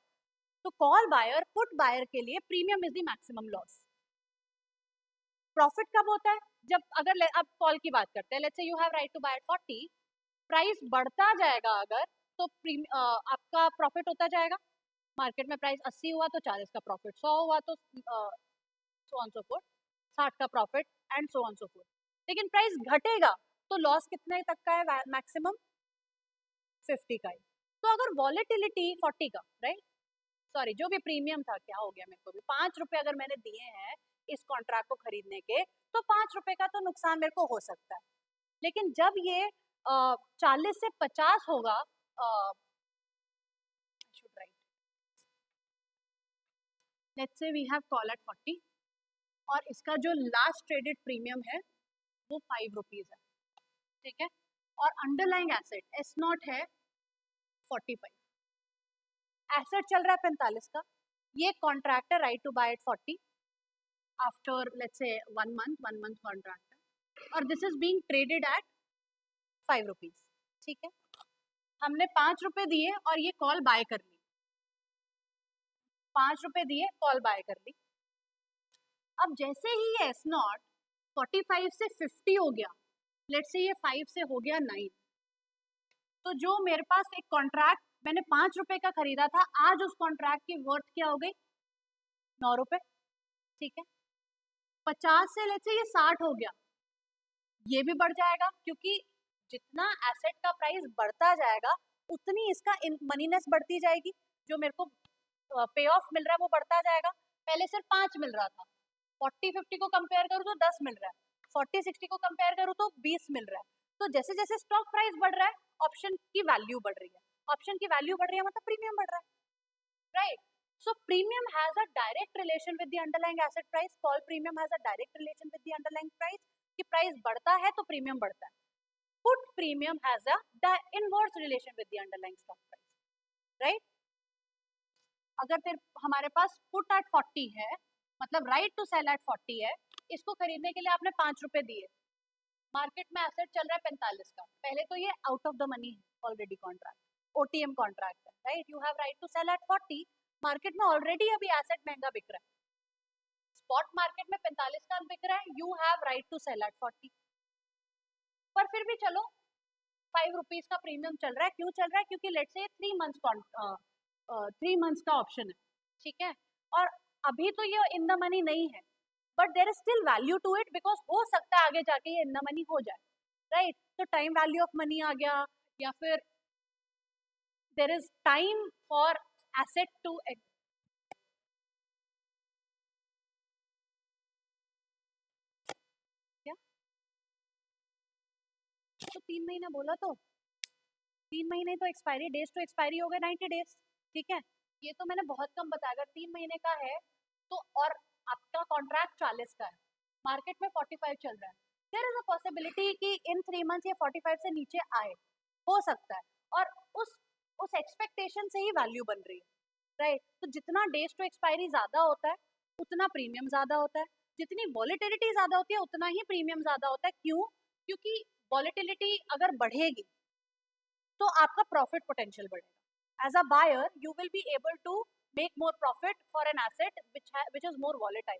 Speaker 1: तो कॉल बायर, पुट बायर के लिए premium is the maximum loss. Profit कब होता है? जब अगर अब कॉल की बात करते हैं, let's say you have right to buy at 40. Price बढ़ता जाएगा अगर, तो आपका प्रॉफिट होता जाएगा. मार्केट में प्राइस 80 हुआ तो 40 का प्रॉफिट, 100 हुआ तो सो ऑन सो फोर्थ, 60 का profit, and so on so fourth. लेकिन प्राइस घटेगा तो लॉस कितने तक का है? मैक्सिमम 50 का ही. तो अगर वॉलेटिलिटी 40 का, राइट, सॉरी जो भी प्रीमियम था, क्या हो गया मेरे को भी, 5 रुपए अगर मैंने दिए हैं इस कॉन्ट्रैक्ट को खरीदने के, तो 5 रुपए का तो नुकसान मेरे को हो सकता है। लेकिन जब ये 40 से 50 होगा, let's say we have call at 40, और इसका जो लास्ट ट्रेडेड प्रीमियम है वो 5 रुपीज है, ठीक है, और अंडरलाइंग एसेट एस नॉट है 45, एसेट चल रहा है 45 का, ये contractor right to buy at 40 after let's say 1 month contract, और this is being traded at 5 rupees, ठीक है। हमने 5 रुपए दिए और ये कॉल बाय कर ली, 5 रुपए दिए कॉल बाय कर ली। अब जैसे ही ये एस नॉट 45 से 50 हो गया, लेट्स से ये 5 से हो गया 9, तो जो मेरे पास एक कॉन्ट्रैक्ट मैंने 5 रुपए का खरीदा था, आज उस कॉन्ट्रैक्ट की वर्थ क्या हो गई, 9 रुपए, ठीक है। 50 से लेट्स से ये 60 हो गया, ये भी बढ़ जाएगा, क्योंकि जितना एसेट का प्राइस बढ़ता जाएगा उतनी इसका मनीनेस बढ़ती जाएगी, जो मेरे को पे ऑफ मिल रहा है वो बढ़ता जाएगा। पहले सिर्फ 5 मिल रहा था, 40-50 को कंपेयर करूँ तो 10 मिल रहा है, 40-60 को कंपेयर करूँ तो 20 मिल रहा है। तो जैसे जैसे स्टॉक प्राइस बढ़ रहा है, ऑप्शन की वैल्यू बढ़ रही है, ऑप्शन की वैल्यू बढ़ रही है मतलब प्रीमियम बढ़ रहा है, right. So premium has a direct relation with the underlying asset price, call premium has a direct relation with the underlying price, कि प्राइस बढ़ता है तो प्रीमियम बढ़ता है। Put premium has a inverse relation with the underlying stock price, right. अगर फिर हमारे पास put at 40 है, मतलब राइट टू सेल एट 40 है, इसको खरीदने के लिए आपने 5 रुपए दिए, मार्केट में एसेट चल रहा है 45 का, पहले तो ये आउट ऑफ द मनी है, ऑलरेडी कॉन्ट्रैक्ट, ओटीएम कॉन्ट्रैक्ट है, right, you have right to sell at 40, market में ऑलरेडी अभी एसेट महंगा बिक रहा है, स्पॉट मार्केट में 45 का बिक रहा है, you have right to sell at 40, पर फिर भी चलो 5 रुपीज का प्रीमियम चल रहा है, क्यों चल रहा है, क्योंकि लेट्स से 3 मंथ्स का ऑप्शन है, ठीक है, और अभी तो ये इन द मनी नहीं है, but there is still value to it, because हो सकता है आगे जाके ये इन द मनी हो जाए, राइट। तो टाइम वैल्यू ऑफ मनी आ गया, या फिर there is time for asset to, क्या, तो 3 महीना बोला, तो 3 महीने तो एक्सपायरी डेज टू एक्सपायरी हो गए 90 डेज, ठीक है। ये तो मैंने बहुत कम बताया, अगर 3 महीने का है तो, और आपका कॉन्ट्रैक्ट 40 का है, मार्केट में 45 चल रहा है, देयर इज अ पॉसिबिलिटी कि इन 3 मंथ्स ये 45 से नीचे आए, हो सकता है, और उस एक्सपेक्टेशन से ही वैल्यू बन रही है, राइट। तो जितना डेज टू एक्सपायरी ज्यादा होता है उतना प्रीमियम ज्यादा होता है, जितनी वॉलेटिलिटी ज्यादा होती है उतना ही प्रीमियम ज्यादा होता है, क्यों, क्योंकि वॉलेटिलिटी अगर बढ़ेगी तो आपका प्रॉफिट पोटेंशियल बढ़ेगा, as a buyer you will be able to make more profit for an asset which is more volatile,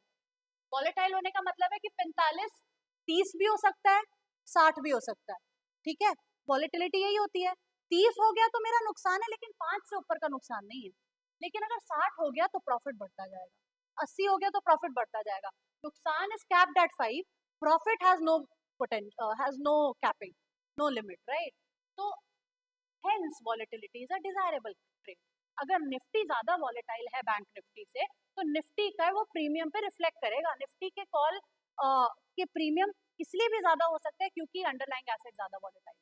Speaker 1: volatile होने का मतलब है कि 45 30 भी हो सकता है, 60 भी हो सकता है, ठीक है, वॉलेटिलिटी यही होती है, 30 हो गया तो मेरा नुकसान है, लेकिन 5 से ऊपर का नुकसान नहीं है, लेकिन अगर 60 हो गया तो प्रॉफिट बढ़ता जाएगा, 80 हो गया तो प्रॉफिट बढ़ता जाएगा, नुकसान is capped at 5, profit has no potential, has no capping, no limit, right. तो hence volatility is a desirable trade, अगर निफ्टी ज्यादा वॉलेटाइल है बैंक निफ्टी से, तो निफ्टी का वो प्रीमियम पे रिफ्लेक्ट करेगा, निफ्टी के कॉल के प्रीमियम इसलिए भी ज्यादा हो सकते हैं क्योंकि अंडरलाइंग एसेट ज्यादा volatile,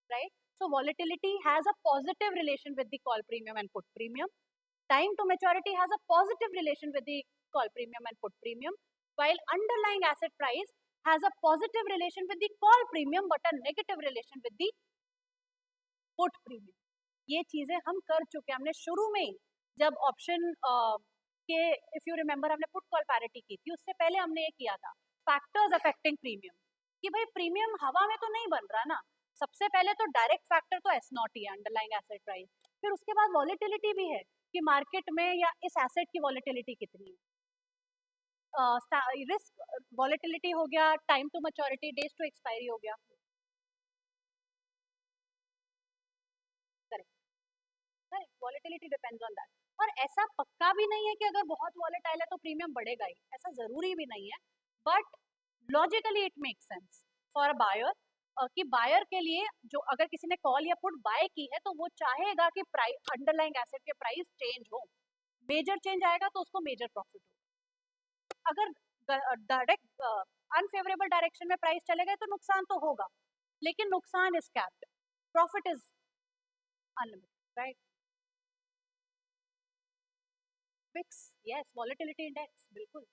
Speaker 1: right. So volatility has a positive relation with the call premium and put premium, time to maturity has a positive relation with the call premium and put premium, while underlying asset price has a positive relation with the call premium but a negative relation with the put premium। ये चीजें हम कर चुके हैं, हमने शुरू में ही जब ऑप्शन के, इफ यू रिमेंबर, हमने पुट कॉल पैरिटी की थी, उससे पहले हमने ये किया था फैक्टर्स अफेक्टिंग प्रीमियम, कि भाई प्रीमियम हवा में तो नहीं बन रहा ना, सबसे पहले तो डायरेक्ट फैक्टर तो एस नॉट ही है, अंडरलाइंग एसेट प्राइस, फिर उसके बाद वॉलेटिलिटी भी है कि मार्केट में या इस एसेट की वॉलेटिलिटी कितनी है, रिस्क वॉलेटिलिटी हो गया, time to maturity, days to expiry हो गया, correct, correct, volatility depends on that, और ऐसा पक्का भी नहीं है कि अगर बहुत वॉलेटाइल है तो प्रीमियम बढ़ेगा ही, ऐसा जरूरी भी नहीं है, but logically it makes sense for a buyer कि बायर के लिए जो अगर किसी ने कॉल या पुट बाय की है तो वो चाहेगा कि प्राइस अंडरलाइंग एसेट के प्राइस चेंज हो, मेजर चेंज आएगा तो उसको मेजर प्रॉफिट हो। अगर डायरेक्ट अनफेवरेबल डायरेक्शन में प्राइस चले गए तो नुकसान तो होगा, लेकिन नुकसान is capped, profit is unlimited, right? Fix, yes, volatility index, बिल्कुल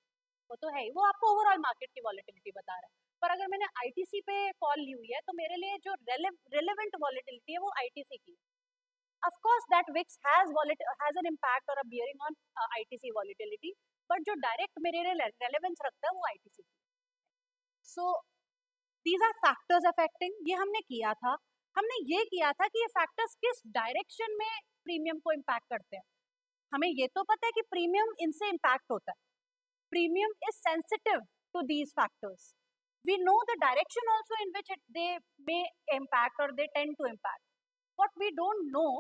Speaker 1: वो तो है ही, वो आपको ओवरऑल मार्केट की वॉलेटिलिटी बता रहा है। पर अगर मैंने आईटीसी पे कॉल ली हुई है तो मेरे लिए जो रेलेवेंट वॉलेटिलिटी है वो आईटीसी की है। Of course, that VIX has an impact or a bearing on ITC volatility, but जो direct मेरे लिए relevance रखता है वो ITC की। So these are factors affecting, ये हमने किया था। हमने ये किया था कि ये factors किस direction में प्रीमियम को impact करते हैं। हमें ये तो पता है कि प्रीमियम इनसे impact होता है। Premium is sensitive to these factors. We know the direction also in which they may impact or they tend to impact. What we don't know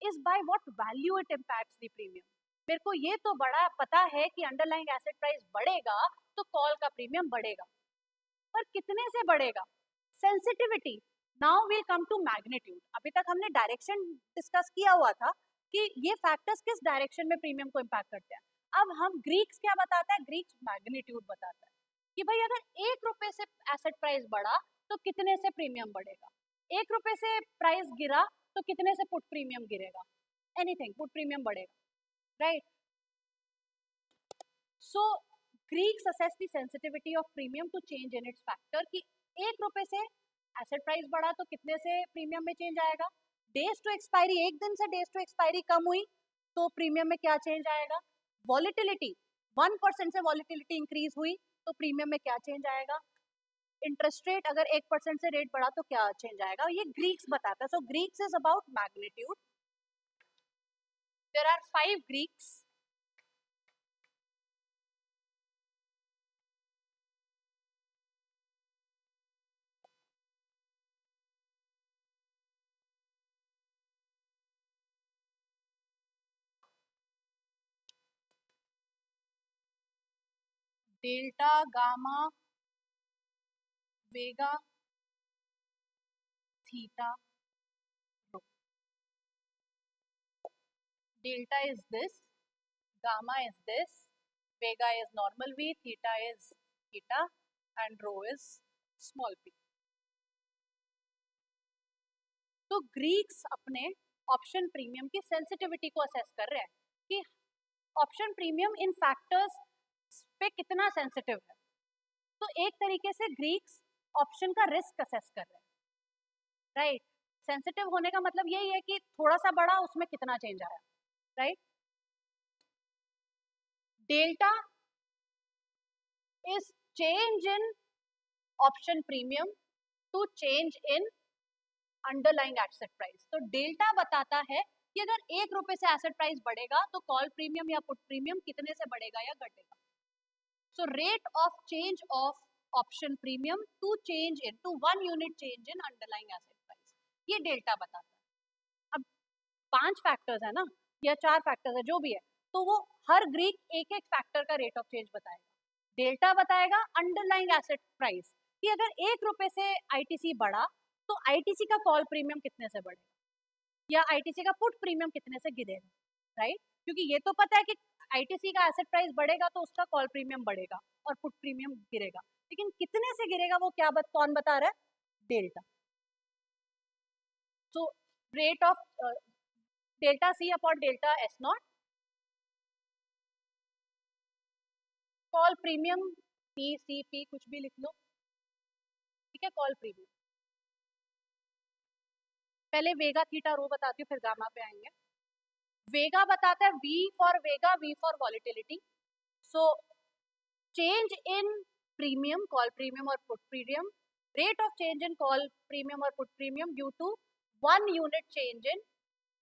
Speaker 1: is by what value it impacts the premium. मेरे को ये तो बड़ा पता है कि underlying asset price बढ़ेगा तो कॉल का प्रीमियम बढ़ेगा, पर कितने से बढ़ेगा? Sensitivity. Now we come to magnitude. अभी तक हमने डायरेक्शन डिस्कस किया हुआ था कि ये फैक्टर्स किस डायरेक्शन में प्रीमियम को इम्पैक्ट करते हैं। अब हम ग्रीक्स क्या बताता है? ग्रीक्स मैग्नीट्यूड बताता है कि भाई अगर 1 रुपए से एसेट प्राइस बढ़ा तो कितने से प्रीमियम बढ़ेगा, 1 रुपए से प्राइस गिरा तो कितने से पुट प्रीमियम गिरेगा, एनीथिंग, पुट प्रीमियम बढ़ेगा, right? So Greeks assess the sensitivity of premium to change in its factor कि 1 रुपए से एसेट प्राइस बढ़ा तो कितने से प्रीमियम में चेंज आएगा, डेज टू एक्सपायरी, एक दिन से डेज टू एक्सपायरी कम हुई तो प्रीमियम में क्या चेंज आएगा, वॉलेटिलिटी 1% से वॉलेटिलिटी इंक्रीज हुई तो प्रीमियम में क्या चेंज आएगा, इंटरेस्ट रेट अगर 1% से रेट बढ़ा तो क्या चेंज आएगा, ये ग्रीक्स बताता है। So Greeks is about magnitude. There are 5 Greeks. Delta, gamma, vega, theta, rho. Delta is this, gamma is this, vega is normal v, theta is theta, and rho is small p. तो Greeks अपने option premium की sensitivity को assess कर रहे हैं कि option premium इन factors पे कितना सेंसिटिव है। तो एक तरीके से ग्रीक्स ऑप्शन का रिस्क असेस कर रहे हैं, राइट? सेंसिटिव होने का मतलब यही है कि थोड़ा सा बड़ा उसमें कितना चेंज आया, right? Delta is change in option premium to change in underlying asset price। तो डेल्टा बताता है कि अगर 1 रुपए से एसेट प्राइस बढ़ेगा तो कॉल प्रीमियम या पुट प्रीमियम कितने से बढ़ेगा या घटेगा। So rate of change of option premium to change in to 1 unit change in underlying asset price, ये डेल्टा बताता है। अब 5 फैक्टर्स है ना या 4 फैक्टर्स है जो भी है, तो वो हर ग्रीक एक एक फैक्टर का रेट ऑफ चेंज बताएगा। डेल्टा बताएगा अंडरलाइंग एसेट प्राइस कि अगर 1 रुपए से आईटीसी बढ़ा तो आईटीसी का कॉल प्रीमियम कितने से बढ़ेगा या आईटीसी का पुट प्रीमियम कितने से गिरेगा, राइट? क्योंकि ये तो पता है कि आईटीसी का एसेट प्राइस बढ़ेगा तो उसका कॉल प्रीमियम बढ़ेगा और पुट प्रीमियम गिरेगा, लेकिन कितने से गिरेगा वो कौन बता रहा है? Delta. So rate of delta C upon delta S not, call premium P C P कुछ भी लिख लो, ठीक है? कॉल प्रीमियम, पहले वेगा थीटा रो बताती हूँ फिर गामा पे आएंगे। वेगा बताता है V for vega, V for volatility. So change in premium, call premium और put premium, rate of change in call premium और put premium due to 1 unit change in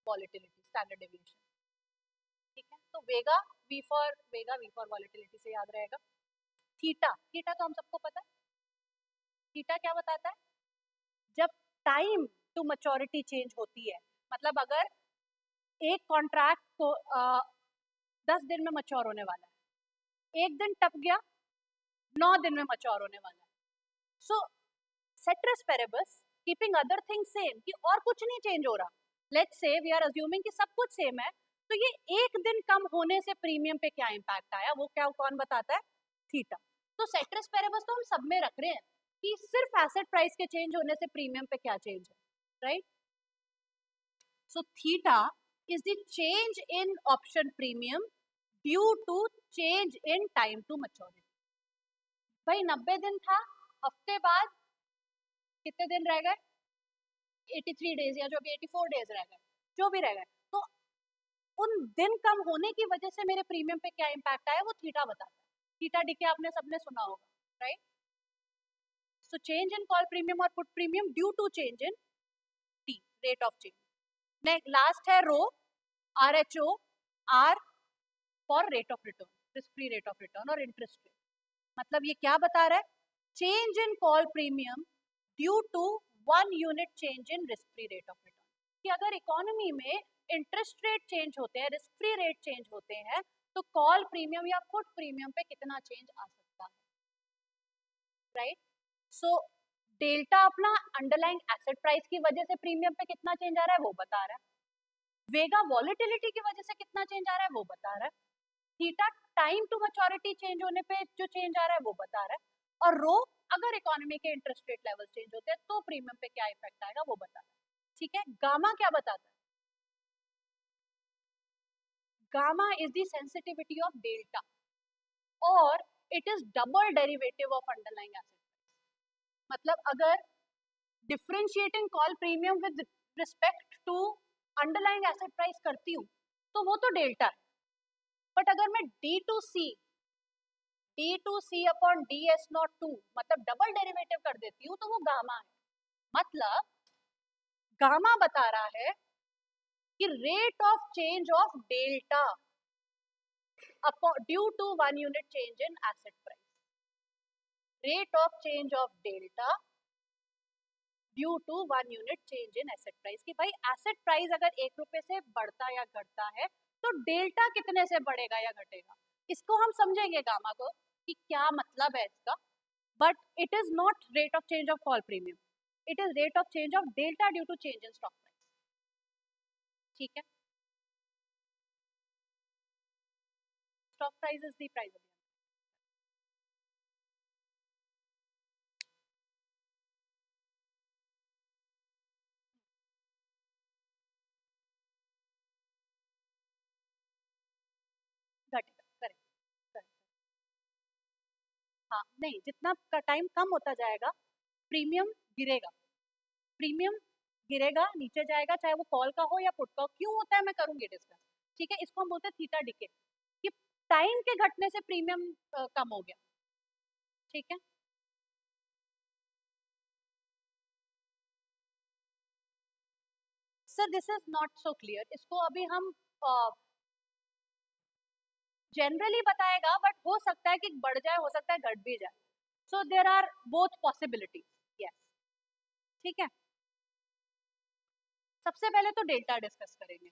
Speaker 1: volatility, standard deviation, ठीक है? तो वेगा V for volatility से याद रहेगा। Theta, theta तो हम सबको पता है, थीटा क्या बताता है? जब टाइम टू मैच्योरिटी चेंज होती है, मतलब अगर एक कॉन्ट्रैक्ट को 10 दिन में मैच्योर होने वाला है, एक दिन टप गया, 9 दिन में मैच्योर होने वाला है। So ceteris paribus keeping other things same, कि और कुछ नहीं चेंज हो रहा, let's say we are assuming कि सब कुछ सेम है, तो ये एक दिन कम होने से प्रीमियम पे क्या इम्पैक्ट आया, वो क्या कौन बताता है? थीटा। तो सेट्रस पेरेबस तो हम सब में रख रहे हैं कि सिर्फ एसेट प्राइस के चेंज होने से प्रीमियम पे क्या चेंज है, right? So theta is the change in option premium due to change in time to maturity. भाई 90 दिन था, हफ्ते बाद कितने दिन रह गए? 83 डेज, या जो भी 84 डेज रह गए, जो भी रह गए, तो उन दिन कम होने की वजह से मेरे प्रीमियम पे क्या इम्पैक्ट आया वो थीटा बताता है। थीटा डीके आपने सबने सुना होगा, right? So change in call premium और put premium due to change in T, rate of change. Next last है rho, R H O, R for rate of return, risk free rate of return और interest rate. मतलब ये क्या बता रहा है? Change in call premium due to 1 unit change in risk free rate of return, कि अगर इकोनॉमी में इंटरेस्ट रेट चेंज होते हैं, रिस्क फ्री रेट चेंज होते हैं, तो कॉल प्रीमियम या पुट प्रीमियम पे कितना चेंज आ सकता है, राइट? सो डेल्टा अपना अंडरलाइंग एसेट प्राइस की वजह से प्रीमियम पे कितना चेंज आ रहा है वो बता रहा है, वेगा वॉलेटिलिटी की वजह से कितना चेंज आ रहा है वो बता रहा है, theta time to maturity change होने पे जो चेंज आ रहा है वो बता रहा है, और रो अगर इकोनॉमी के इंटरेस्ट रेट लेवल चेंज होते हैं तो प्रीमियम पे क्या इफेक्ट आएगा वो बता रहा है। ठीक है, गामा क्या बताता है? Gamma is the sensitivity of delta और it is double derivative of underlying asset. मतलब अगर differentiating call premium with respect to underlying asset price करती हूँ तो वो तो डेल्टा है, बट अगर मैं D2C अपॉन DS02 मतलब डबल डेरिवेटिव कर देती हूँ तो वो गामा है। मतलब गामा बता रहा है कि rate of change of delta due to 1 unit change in asset price, rate of change of delta due to 1 unit change in asset price, कि भाई एसेट प्राइस अगर 1 रुपए से बढ़ता या घटता है तो डेल्टा कितने से बढ़ेगा या घटेगा, इसको हम समझेंगे गामा को कि क्या मतलब है इसका, but it is not rate of change of call premium, it is rate of change of delta due to change in stock price। ठीक है, stock price is the price of घटेगा, करेक्ट करेक्ट। हाँ नहीं, जितना का time कम होता जाएगा premium गिरेगा, प्रीमियम गिरेगा, नीचे जाएगा, चाहे वो कॉल का हो या पुट का हो। क्यों होता है मैं करूंगी डिस्कस, ठीक है? इसको हम बोलते हैं थीटा डिके, कि टाइम के घटने से प्रीमियम कम हो गया। ठीक है, sir this is not so clear, इसको अभी हम जनरली बताएगा, बट हो सकता है कि बढ़ जाए, हो सकता है घट भी जाए, so there are both possibilities. Yes, ठीक है, सबसे पहले तो डेल्टा डिस्कस करेंगे।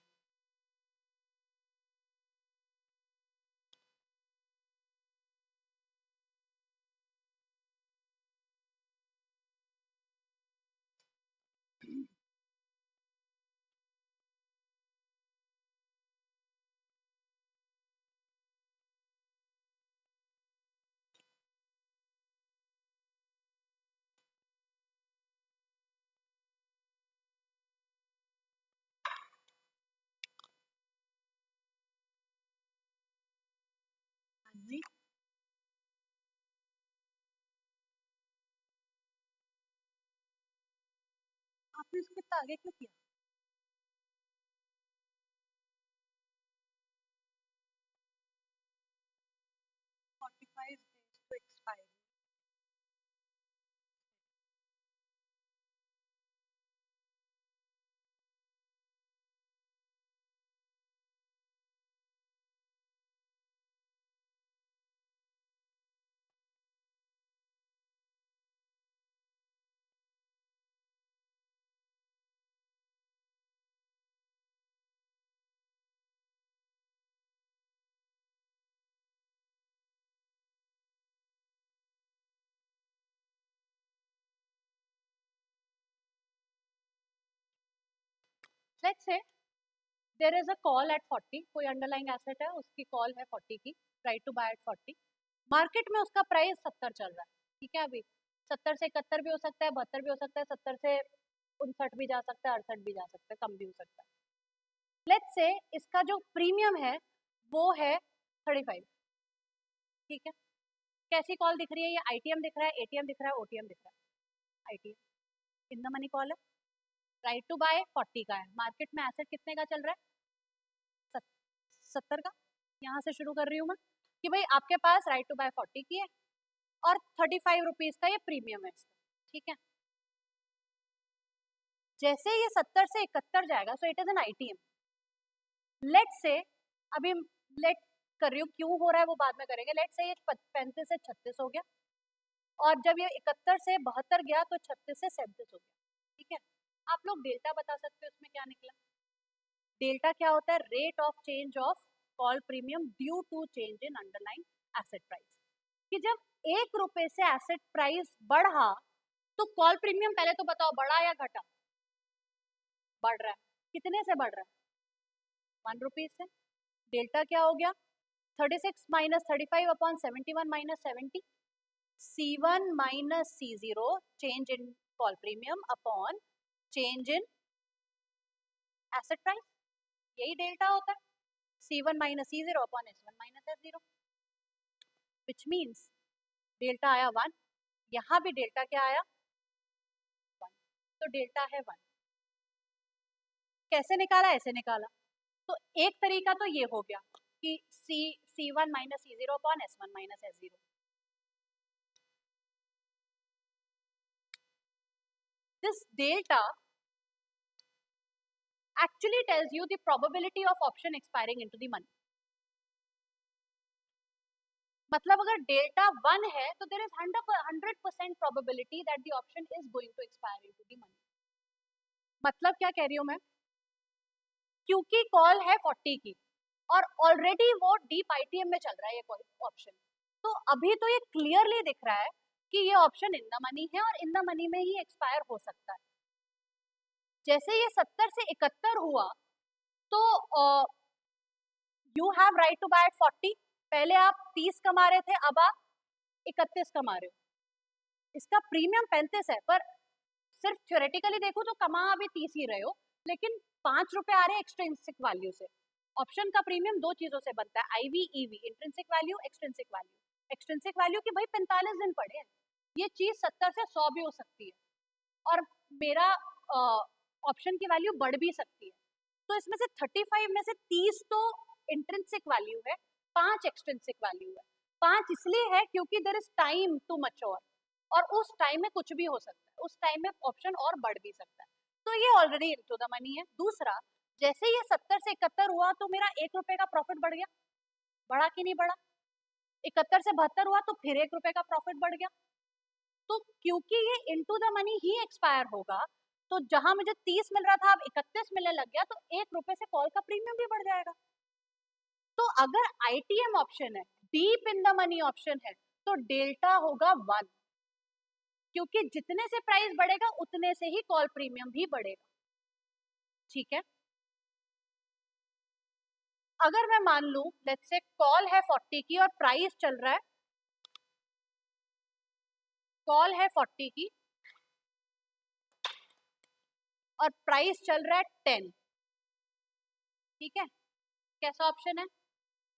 Speaker 1: हाँ जी, आपने इसको इतना आगे क्यों किया? 45 days to expire। Let's say there is a call at 40, कोई अंडरलाइंग एसेट है, उसकी कॉल है 40 की, right to buy at 40, market में उसका प्राइस 70 चल रहा है, ठीक है, अभी 70 से 71 भी हो सकता है, 72 भी हो सकता है, 70 से 59 भी जा सकता है, 68 भी जा सकता है, कम भी हो सकता है। लेट्स से इसका जो प्रीमियम है वो है 35, ठीक है। कैसी कॉल दिख रही है, ये आईटीएम दिख रहा है, एटीएम दिख रहा है, ओटीएम दिख रहा है, ITM in the money call है, राइट टू बाय 40 का है, मार्केट में एसेट कितने का चल रहा है, 70 का। यहाँ से शुरू कर रही हूँ मैं कि भाई आपके पास राइट टू बाय 40 की है और 35 रुपीज का ये प्रीमियम है इसका, ठीक है। जैसे ये 70 से 71 जाएगा, so it is an ITM. Let say अभी लेट कर रही हूँ, क्यों हो रहा है वो बाद में करेंगे। लेट से ये 35 से 36 हो गया, और जब ये 71 से 72 गया तो 36 से 37 हो गया, ठीक है। आप लोग डेल्टा बता सकते हो उसमें क्या निकला। डेल्टा क्या होता है, rate of change of call premium due to change in underlying asset price, कि जब 1 रुपए से एसेट प्राइस बढ़ा तो कॉल प्रीमियम पहले तो बताओ बढ़ा या घटा, बढ़ रहा है, कितने से बढ़ रहा है, 1 रुपीज से। डेल्टा क्या हो गया, 36 minus 35 upon 71 minus 70, C1 minus C0 change in call premium upon change in asset price, यही डेल्टा होता है। C1 minus C0 upon S1 minus S0, which means delta आया 1, यहाँ भी डेल्टा क्या आया 1, तो डेल्टा है 1। कैसे निकाला, ऐसे निकाला। तो एक तरीका तो ये हो गया कि C1 minus C0 upon S1 minus S0। This delta actually tells you the probability of option expiring into the money. मतलब अगर डेल्टा 1 है तो there is 100% probability that the option is going to expire into the money. मतलब क्या कह रही हूं मैं, क्योंकि कॉल है 40 की और ऑलरेडी वो डीप आईटीएम में चल रहा है ये ऑप्शन, तो अभी तो ये क्लियरली दिख रहा है कि ये ऑप्शन इन द मनी है और इन द मनी में ही एक्सपायर हो सकता है। जैसे ये 70 से 71 हुआ तो you have right to buy at 40, पहले आप 30 कमा रहे थे, अब आप 31 कमा रहे हो, इसका प्रीमियम 35 है, पर सिर्फ थ्योरेटिकली देखो तो कमा अभी 30 ही रहे हो, लेकिन 5 रुपए आ रहे हैं एक्सट्रिंसिक वैल्यू से। ऑप्शन का प्रीमियम दो चीजों से बनता है, IV EV, intrinsic value extrinsic value. Extrinsic value की भाई 45 दिन पड़े हैं, ये चीज 70 से 100 भी हो सकती है और मेरा ऑप्शन की वैल्यू बढ़ भी सकती है। तो इसमें से 35 में से 30 तो इंट्रिंसिक वैल्यू है, 5 एक्सट्रिंसिक वैल्यू है। 5 इसलिए है क्योंकि there is time to mature, और उस टाइम में कुछ भी हो सकता है, उस टाइम में ऑप्शन और बढ़ भी सकता है, तो ये ऑलरेडी इनटू द मनी है। दूसरा, जैसे ये 70 से 71 हुआ तो मेरा 1 रुपए का प्रॉफिट बढ़ गया, बढ़ा कि नहीं बढ़ा। 71 से 72 हुआ तो फिर 1 रुपए का प्रॉफिट बढ़ गया। तो क्योंकि ये into the money he expire होगा, तो जहां मुझे 30 मिल रहा था अब 31 मिलने लग गया, तो 1 रुपए से कॉल का प्रीमियम भी बढ़ जाएगा। तो अगर आईटीएम ऑप्शन है, deep in the money option है, तो डेल्टा होगा 1, क्योंकि जितने से प्राइस बढ़ेगा उतने से ही कॉल प्रीमियम भी बढ़ेगा, ठीक है। अगर मैं मान लू लेट्स से कॉल है 40 की और प्राइस चल रहा है, कॉल है 40 की और प्राइस चल रहा है 10, ठीक है। कैसा ऑप्शन है,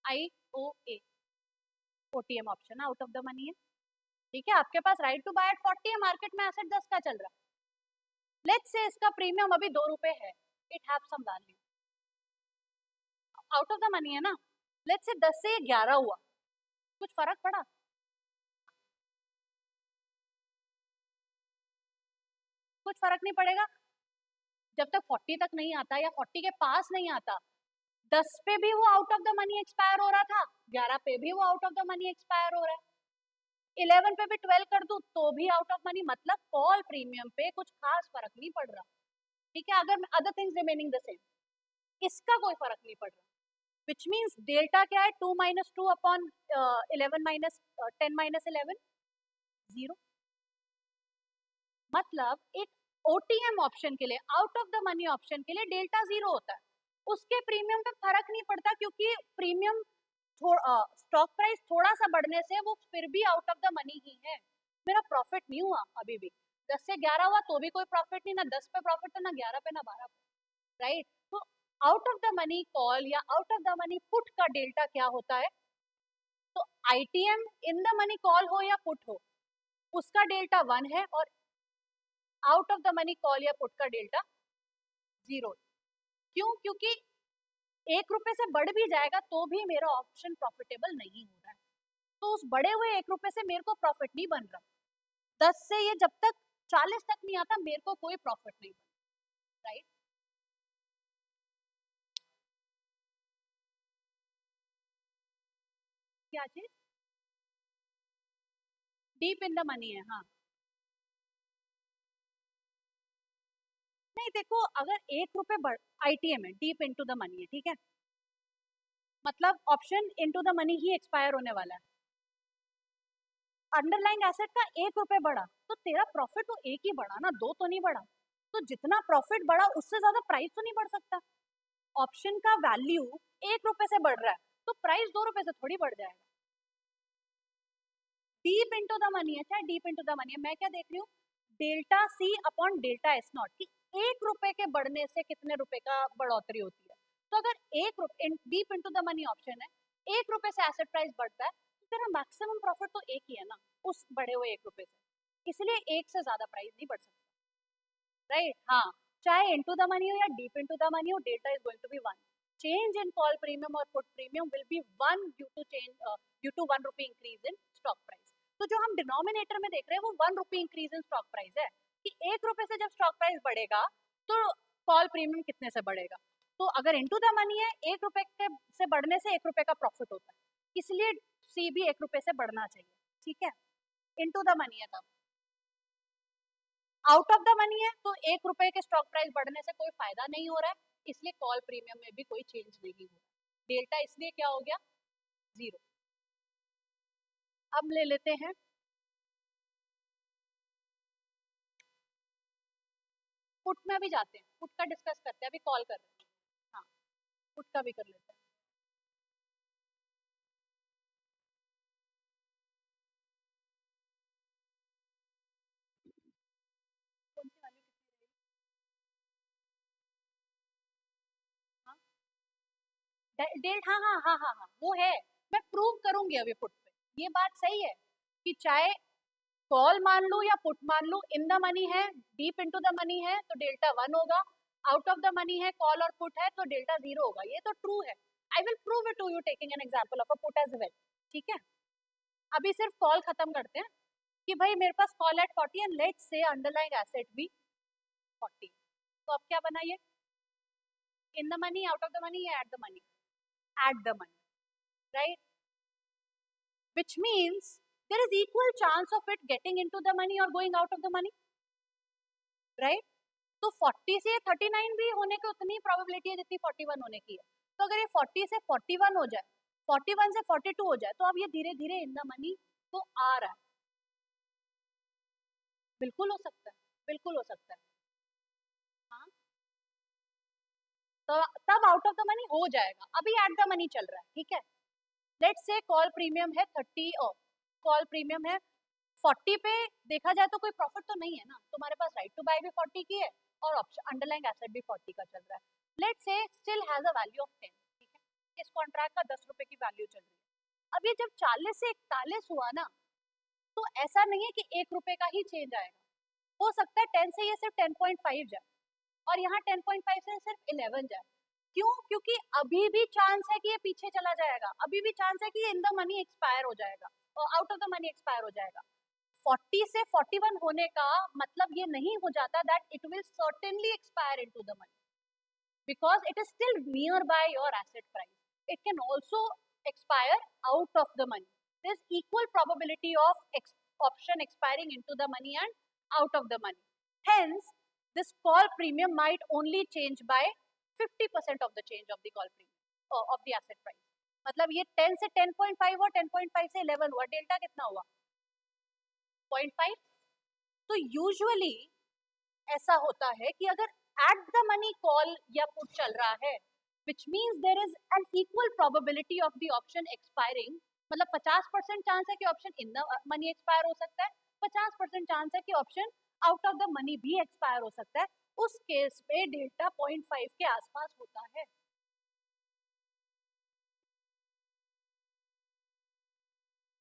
Speaker 1: IOA, ओटीएम ऑप्शन है, आउट ऑफ द मनी है, ठीक है। आपके पास राइट टू बाय एट 40 है, मार्केट में एसेट 10 का चल रहा है। लेट्स से इसका प्रीमियम अभी 2 रुपए है, it have some value, out of the money है ना। लेट्स से 10 से 11 हुआ, कुछ फर्क पड़ा, कुछ फर्क नहीं पड़ेगा। जब तक 40 तक नहीं आता या 40 के पास नहीं आता, 10 पे भी वो out of the money expire हो रहा था, 11 पे भी वो out of the money expire हो रहा है, 11 पे भी 12 कर दूं तो भी आउट ऑफ मनी, मतलब कॉल प्रीमियम पे कुछ खास फर्क नहीं पड़ रहा, ठीक है। अगर other things remaining the same, इसका कोई फर्क नहीं पड़ रहा, विच मीन्स डेल्टा क्या है, 2 माइनस 2 अपॉन 11 माइनस 10 माइनस 11, 0। मतलब एक ओटीएम ऑप्शन के लिए, out of the money option के लिए डेल्टा 0 होता है, उसके प्रीमियम पे फर्क नहीं पड़ता क्योंकि प्रीमियम स्टॉक प्राइस थोड़ा सा बढ़ने से वो फिर भी आउट ऑफ द मनी ही है, मेरा प्रॉफिट नहीं हुआ अभी भी। 10 से 11 हुआ तो भी कोई प्रॉफिट नहीं, ना 10 पे प्रॉफिट है, ना 11 पे, ना 12 पे, राइट। तो out of the money call या out of the money put का डेल्टा क्या होता है, तो ITM in the money call हो या पुट हो, उसका डेल्टा 1 है, और out of the money call या पुट का डेल्टा 0। क्यों? क्योंकि 1 रुपए से बढ़ भी जाएगा तो भी मेरा ऑप्शन प्रॉफिटेबल नहीं हो रहा है, तो उस बढ़े हुए 1 रुपए से मेरे को प्रॉफिट नहीं बन रहा। 10 से ये जब तक 40 तक नहीं आता मेरे को कोई प्रॉफिट नहीं बन, राइट। क्या चीज? डीप इन द मनी है, हाँ। नहीं देखो, अगर 1 रुपए बढ़, आईटीएम है, डीप इनटू द मनी है, ठीक है, मतलब option into the money he expire होने वाला है। अंडरलाइंग एसेट का 1 रुपए बढ़ा तो तेरा प्रॉफिट तो एक ही बढ़ा ना, दो तो नहीं बढ़ा। तो जितना प्रॉफिट बढ़ा उससे ज्यादा प्राइस तो नहीं बढ़ सकता। ऑप्शन का वैल्यू 1 रुपए से बढ़ रहा है तो प्राइस 2 रुपए से थोड़ी बढ़ जाएगा। डीप इनटू द मनी है, चाहे डीप इनटू द मनी है, मैं क्या देख रही हूँ, delta C upon delta S naught, कि 1 रुपए के बढ़ने से कितने रुपए का बढ़ोतरी होती है। तो अगर 1 रुपए deep into the money option है, 1 रुपए से एसेट प्राइस बढ़ता है तो तेरा मैक्सिमम प्रॉफिट तो एक ही है ना, उस बढ़े हुए 1 रुपए से, इसलिए एक से ज्यादा प्राइस नहीं बढ़ सकता, राइट। हाँ, चाहे इनटू द मनी हो या डीप इनटू द मनी हो, delta is going to be 1। Change in call premium और put premium will be 1 due to 1 rupee increase in stock price. तो जो हम डिनोमिनेटर में देख रहे हैं वो 1 rupee increase in stock price है, कि 1 रुपए से जब स्टॉक प्राइस बढ़ेगा तो कॉल प्रीमियम कितने से बढ़ेगा। तो अगर इनटू द मनी है, 1 रुपए के से बढ़ने से 1 रुपए का प्रॉफिट होता है, इसलिए सी भी 1 रुपए से बढ़ना चाहिए, ठीक है। इनटू द मनी है तब, आउट ऑफ द मनी है तो 1 रुपए के स्टॉक प्राइस बढ़ने से कोई फायदा नहीं हो रहा है, इसलिए कॉल प्रीमियम में भी कोई चेंज नहीं हो रहा। डेल्टा इसलिए क्या हो गया, 0। अब ले लेते हैं पुट में भी जाते हैं, पुट का डिस्कस करते हैं, अभी कॉल कर रहे हैं। हाँ, पुट का भी कर लेते हैं। कौन सी वैल्यू कितनी रहेगी? हाँ, डेल, हाँ हाँ हाँ हाँ हाँ, वो है, मैं प्रूव करूंगी अभी पुट पे, ये बात सही है कि चाहे कॉल मान लू या पुट मान लू, इन द मनी है, डीप इनटू द मनी है तो डेल्टा 1 होगा, आउट ऑफ द मनी है, कॉल और पुट है तो डेल्टा 0 होगा, ये तो ट्रू है। I will prove it to you taking an example of a put as well, ठीक है। अभी सिर्फ कॉल खत्म करते हैं, कि भाई मेरे पास call at 40 and let's say underlying asset भी 40, तो अब क्या बनाइए, in the money, out of the money या at the money, at the money, right, which means there is equal chance of it getting into the money or going out of the money, right। तो 40 से 39 भी होने की उतनी probability है जितनी 41 होने की है। तो अगर ये 40 से 41 हो जाए, 41 से 42 हो जाए, तो अब ये धीरे धीरे इन द मनी तो आ रहा है। बिल्कुल हो सकता है, बिल्कुल हो सकता है। हाँ, तो तब आउट ऑफ द मनी हो जाएगा, अभी एट द मनी चल रहा है, ठीक है। लेट्स से कॉल प्रीमियम है 30 और कॉल प्रीमियम है 40 पे, देखा जाए तो कोई प्रॉफिट तो नहीं है ना, तुम्हारे पास राइट टू बाय भी 40 की है और ऑप्शन अंडरलाइंग एसेट भी 40 का चल रहा है। Let's say still has a value of 10, ठीक है, इस कॉन्ट्रैक्ट का 10 रुपए की वैल्यू चल रही है। अब ये जब 40 से 41 हुआ ना, तो ऐसा नहीं है कि 1 रुपए का ही चेंज आएगा, हो सकता है 10 से ये सिर्फ 10.5 जाए और यहाँ 10.5 से सिर्फ 11 जाए। क्यों? क्योंकि अभी भी चांस है कि ये पीछे चला जाएगा, अभी भी चांस है कि इन द मनी एक्सपायर हो जाएगा और out of the money expire हो जाएगा। 40 से 41 होने का मतलब ये नहीं हो जाता that it will certainly expire into the money, because it is still nearby your asset price. It can also expire out of the money. There is equal probability of option expiring into the money and out of the money. Hence, this call premium might only change by 50% of the change of the call premium of the asset price. मतलब ये 10 से 10.5 हुआ, 10.5 से 11 हुआ, delta कितना हुआ, 0.5। तो usually ऐसा होता है कि अगर एट द मनी कॉल या पुट चल रहा है, which means there is an equal probability of the option expiring, मतलब 50% चांस है कि option in the money expire हो सकता है, 50% चांस है कि option out of the money भी एक्सपायर हो सकता है, उस केस पे डेल्टा 0.5 के आसपास होता है।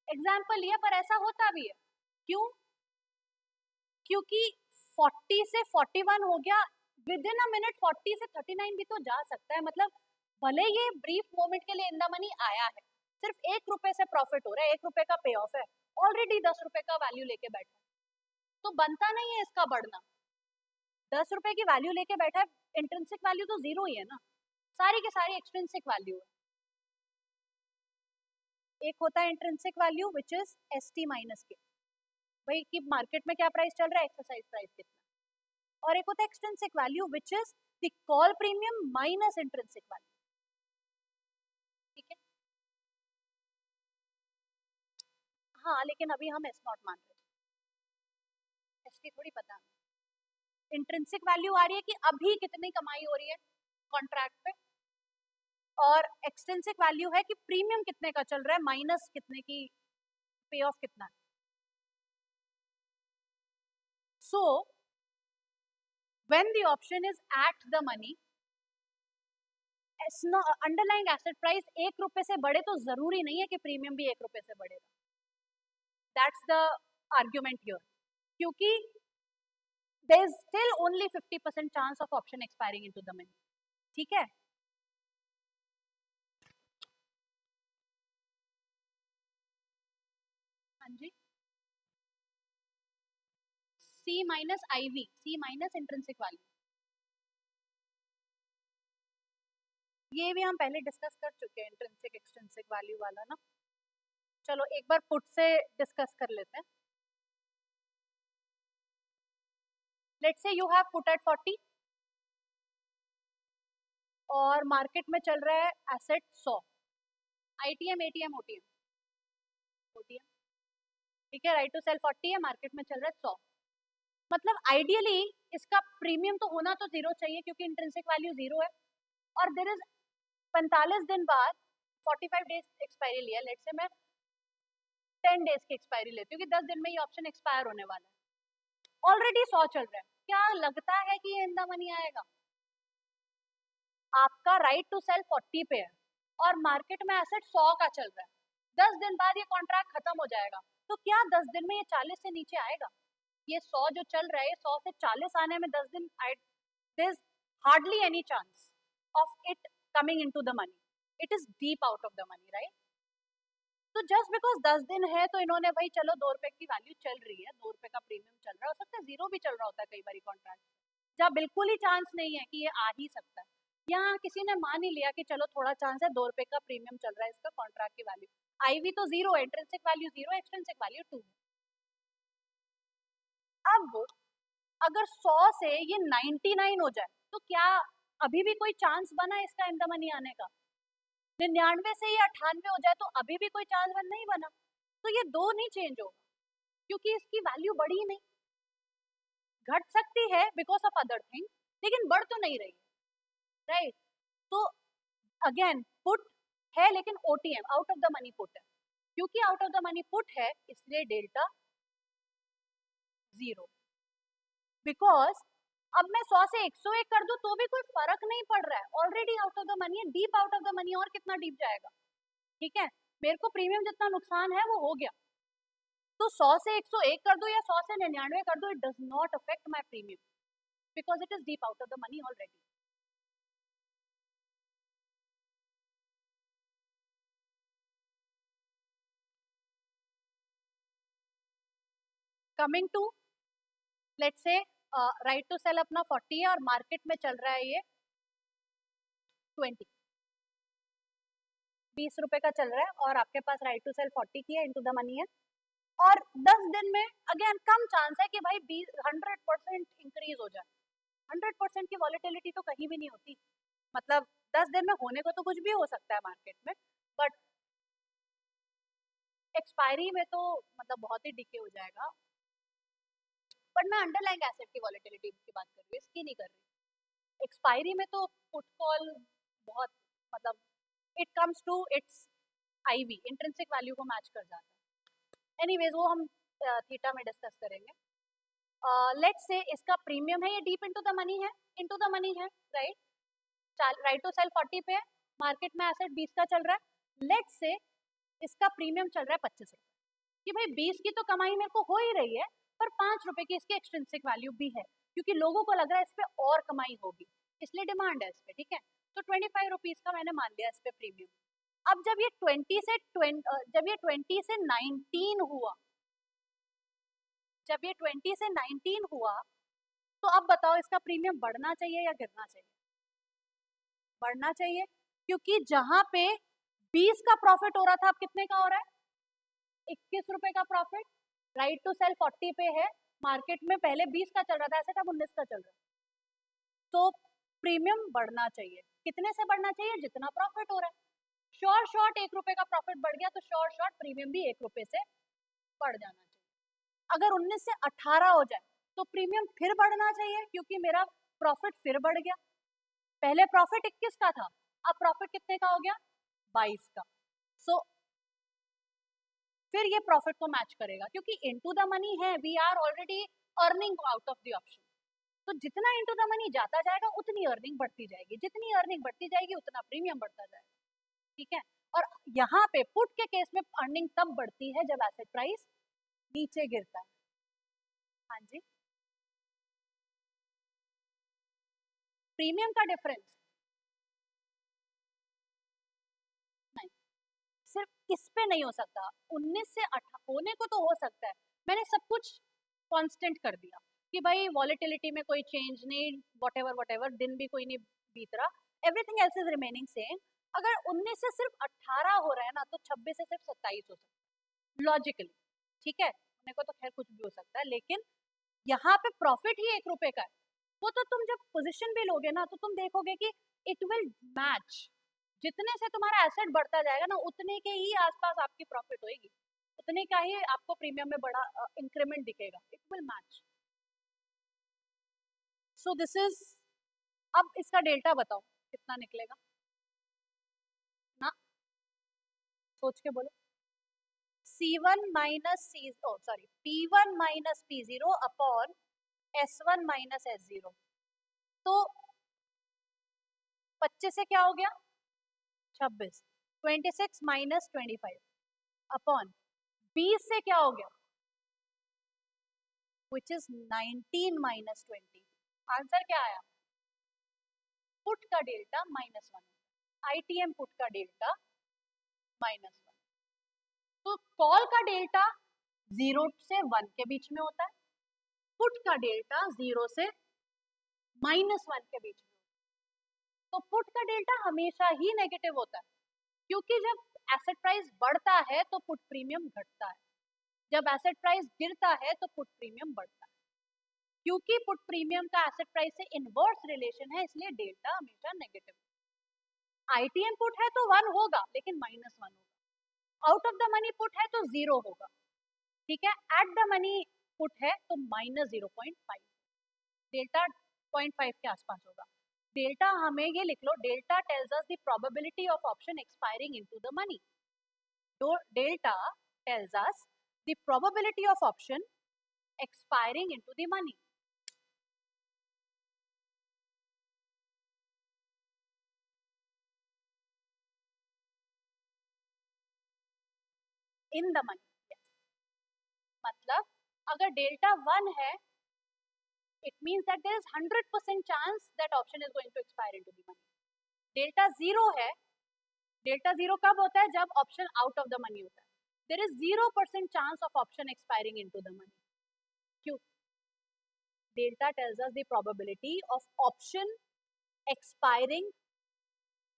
Speaker 1: एग्जाम्पल लिया, पर ऐसा होता भी है। क्यों? क्योंकि 40 से 41 हो गया, विद इन अ मिनट 40 से 39 भी तो जा सकता है। मतलब भले ये ब्रीफ मोमेंट के लिए इन द मनी आया है, सिर्फ 1 रुपए से प्रॉफिट हो रहा है, 1 रुपए का पे ऑफ है, ऑलरेडी 10 रुपए का वैल्यू लेके बैठा है, तो बनता नहीं है इसका बढ़ना। 10 रुपए की वैल्यू लेके बैठा है, इंट्रिंसिक वैल्यू तो जीरो ही है ना, सारी के सारी एक्सट्रिंसिक वैल्यू है। एक होता है intrinsic value which is S T minus के, भाई कि मार्केट में क्या प्राइस चल रहा है, एक्सरसाइज प्राइस कितना। और एक होता है extrinsic value which is the call premium minus intrinsic value. ठीक है, हाँ, लेकिन अभी हम एस नॉट मान रहे हैं, एस टी थोड़ी पता है। इंट्रिंसिक वैल्यू आ रही है कि अभी कितनी कमाई हो रही है कॉन्ट्रैक्ट पे, और एक्सटेंसिक वैल्यू है कि प्रीमियम कितने का चल रहा है माइनस कितने की पे ऑफ कितना है। So when the option is eight the money, underlying asset price 1 रुपए से बढ़े तो जरूरी नहीं है कि प्रीमियम भी 1 रुपए से बढ़ेगा। दैट्स द आर्ग्यूमेंट हियर, क्योंकि there is still only 50% chance of option expiring into the money. ठीक है, हाँ जी, C minus I V, C minus intrinsic value, ये भी हम पहले डिस्कस कर चुके हैं, इंट्रिंसिक एक्सट्रिंसिक वैल्यू वाला ना। चलो एक बार पुट से डिस्कस कर लेते हैं। Let's say you have put at 40 और मार्केट में चल रहा है asset 100, ITM ATM OTM, OTM, ठीक है, राइट टू सेल 40 है, मार्केट में चल रहा है 100। मतलब आइडियली इसका प्रीमियम तो होना तो जीरो चाहिए क्योंकि इंट्रिंसिक वैल्यू जीरो है, और देयर इज 45 दिन बाद 45 डेज एक्सपायरी लिया, लेट्स से मैं 10 डेज की एक्सपायरी लेती हूँ कि 10 दिन में ये ऑप्शन एक्सपायर होने वाला है, ऑलरेडी 100 चल रहा है, क्या लगता है कि ये इन द मनी आएगा? आपका राइट टू सेल 40 पे है और मार्केट में एसेट 100 का चल रहा है, 10 दिन बाद ये कॉन्ट्रैक्ट खत्म हो जाएगा, तो क्या 10 दिन में ये 40 से नीचे आएगा? ये 100 जो चल रहा है, 100 से 40 आने में 10 दिन, there's hardly any chance of it coming into the money, it is deep out of the money, right? तो जस्ट बिकॉज 10 दिन है तो इन्होंने भाई चलो 2 रुपए की वैल्यू चल रही है, 2 रुपए का प्रीमियम चल रहा है, हो सकता है जीरो भी चल रहा होता है कई बार कॉन्ट्रैक्ट, जहाँ बिल्कुल ही चांस नहीं है कि ये आ ही सकता है। यहाँ किसी ने मान ही लिया कि चलो थोड़ा चांस है, 2 रुपए का प्रीमियम चल रहा है, इसका कॉन्ट्रैक्ट की वैल्यू आईवी तो जीरो है, intrinsic value zero, extrinsic value 2 है। अब अगर 100 से ये 99 हो जाए तो क्या अभी भी कोई चांस बना इसका इन द मनी आने का? 99 से ये 98 हो जाए तो अभी भी कोई चांस बन नहीं बना, तो ये दो नहीं चेंज होगा क्योंकि इसकी वैल्यू बढ़ी नहीं, घट सकती है बिकॉज ऑफ अदर थिंग, लेकिन बढ़ तो नहीं रही, राइट? तो अगेन पुट है लेकिन OTM out of the money put है, क्योंकि out of the money put है इसलिए डेल्टा जीरो, बिकॉज अब मैं 100 से 101 कर दूं तो भी कोई फर्क नहीं पड़ रहा है, already out of the money है, deep out of the money, और कितना डीप जाएगा? ठीक है, मेरे को प्रीमियम जितना नुकसान है वो हो गया, तो 100 से 101 कर दो या 100 से 99 कर दो, it does not affect my premium because it is deep out of the money already. Coming to let's say right to sell अपना 40 है और मार्केट में चल रहा है ये 20, 20 रुपए का चल रहा है और आपके पास राइट टू सेल 40 की है, इनटू द मनी है, और 10 दिन में अगेन कम चांस है कि भाई 100% इंक्रीज हो जाए, 100% की वॉलेटिलिटी तो कहीं भी नहीं होती, मतलब 10 दिन में होने को तो कुछ भी हो सकता है मार्केट में, बट एक्सपायरी में तो मतलब बहुत ही डिके हो जाएगा। बट मैं अंडरलाइंग एसेट की वॉलेटिलिटी की बात कर रही हूँ, इसकी नहीं कर रही। एक्सपायरी में तो पुट कॉल बहुत मतलब it comes to it's IV, intrinsic value को मैच कर जाता है। एनीवेज वो हम थीटा में डिस्कस करेंगे। लेट्स से इसका प्रीमियम है, ये डीप इनटू द मनी है, इनटू द मनी है, राइट। राइट टू सेल 40 पे है, मार्केट में एसेट 20 का चल रहा है। लेट्स से इसका प्रीमियम चल रहा है 25 रुपए, कि भाई 20 की तो कमाई मेरे को हो ही रही है, पर 5 रुपए की इसकी एक्सट्रिंसिक वैल्यू भी है, क्योंकि लोगों को लग रहा है इस पे और कमाई होगी, इसलिए डिमांड है इस पे, ठीक है। तो 25 रुपीज का मैंने मान लिया इस पे प्रीमियम। अब जब ये 20 से 19 हुआ, जब ये 20 से 19 हुआ, तो अब बताओ इसका प्रीमियम बढ़ना चाहिए या गिरना चाहिए? बढ़ना चाहिए, क्योंकि जहां पे 20 का प्रॉफिट हो रहा था, अब कितने का हो रहा है? 21 रुपए का प्रॉफिट। राइट टू सेल 40 पे है, मार्केट में पहले 20 का चल रहा था, ऐसे अब 19 का चल रहा है। तो प्रीमियम बढ़ना चाहिए, कितने से बढ़ना चाहिए? जितना प्रॉफिट हो रहा है। श्योर शॉर्ट 1 रुपए का प्रॉफिट बढ़ गया, तो श्योर शॉर्ट प्रीमियम भी 1 रुपए से बढ़ जाना चाहिए। अगर 19 से 18 हो जाए तो प्रीमियम फिर बढ़ना चाहिए, क्योंकि मेरा प्रॉफिट फिर बढ़ गया। पहले प्रॉफिट 21 का था, अब प्रॉफिट कितने का हो गया? 22 का। सो फिर ये प्रॉफिट को मैच करेगा, क्योंकि इनटू द मनी है, we are already earning out of the option. तो जितना इनटू द मनी जाता जाएगा उतनी अर्निंग बढ़ती जाएगी, जितनी अर्निंग बढ़ती जाएगी उतना प्रीमियम बढ़ता जाएगा, ठीक है। और यहाँ पे पुट के केस में अर्निंग तब बढ़ती है जब एसेट प्राइस नीचे गिरता है। हाँ जी, प्रीमियम का डिफरेंस नहीं, सिर्फ इस पे नहीं हो सकता, 19 से 18 होने को तो हो सकता है। मैंने सब कुछ कांस्टेंट कर दिया कि भाई वॉलेटिलिटी में कोई चेंज नहीं, व्हाटएवर दिन भी कोई नहीं बीत रहा, everything else is remaining same. अगर 19 से सिर्फ 18 हो रहा है ना, तो 26 से सिर्फ 27 हो सकता है लॉजिकली, ठीक है। होने को तो खैर कुछ भी हो सकता है, लेकिन यहाँ पे प्रॉफिट ही 1 रुपए का है। वो तो तुम जब पोजीशन भी लोगे ना, तो तुम देखोगे कि इट विल मैच, जितने से तुम्हारा एसेट बढ़ता जाएगा ना, उतने के ही आसपास आपकी प्रॉफिट होगी, उतने का ही आपको प्रीमियम में बड़ा इंक्रीमेंट दिखेगा, it will match. So this is, अब इसका डेल्टा बताओ कितना निकलेगा ना, सोच के बोलो। C1 minus C, oh sorry, P1 minus P0 upon S1 minus S0। तो 25 से क्या हो गया? 26। 26 माइनस 25 अपॉन 20 से क्या हो गया? Which is 19 minus 20। आंसर क्या आया? पुट का डेल्टा -1, आईटीएम पुट का डेल्टा -1। तो कॉल का डेल्टा 0 से 1 के बीच में होता है, पुट का डेल्टा 0 से -1 के बीच में। तो पुट का डेल्टा हमेशा ही नेगेटिव होता है, क्योंकि जब एसेट प्राइस बढ़ता है तो पुट प्रीमियम घटता है, जब एसेट प्राइस गिरता है तो पुट प्रीमियम बढ़ता है। क्योंकि पुट प्रीमियम का एसेट प्राइस से इनवर्स रिलेशन है, इसलिए डेल्टा हमेशा नेगेटिव। आईटीएम पुट है तो 1 होगा, लेकिन -1 होगा। Out of the money put है तो 0 होगा, ठीक है। एट द मनी पुट है तो -0.5, डेल्टा 0.5 के आसपास होगा। डेल्टा हमें ये लिख लो, delta tells us the probability of option expiring into the money. तो delta tells us the probability of option expiring into the money. In the money, मतलब अगर डेल्टा 1 है, it means that there is 100% chance that option is going to expire into the money. Delta 0 है, delta 0 कब होता है? जब option out of the money होता है। There is 0% chance of option expiring into the money. क्यों? Delta tells us the probability of option expiring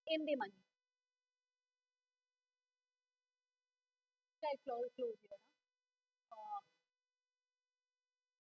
Speaker 1: in the money. Close your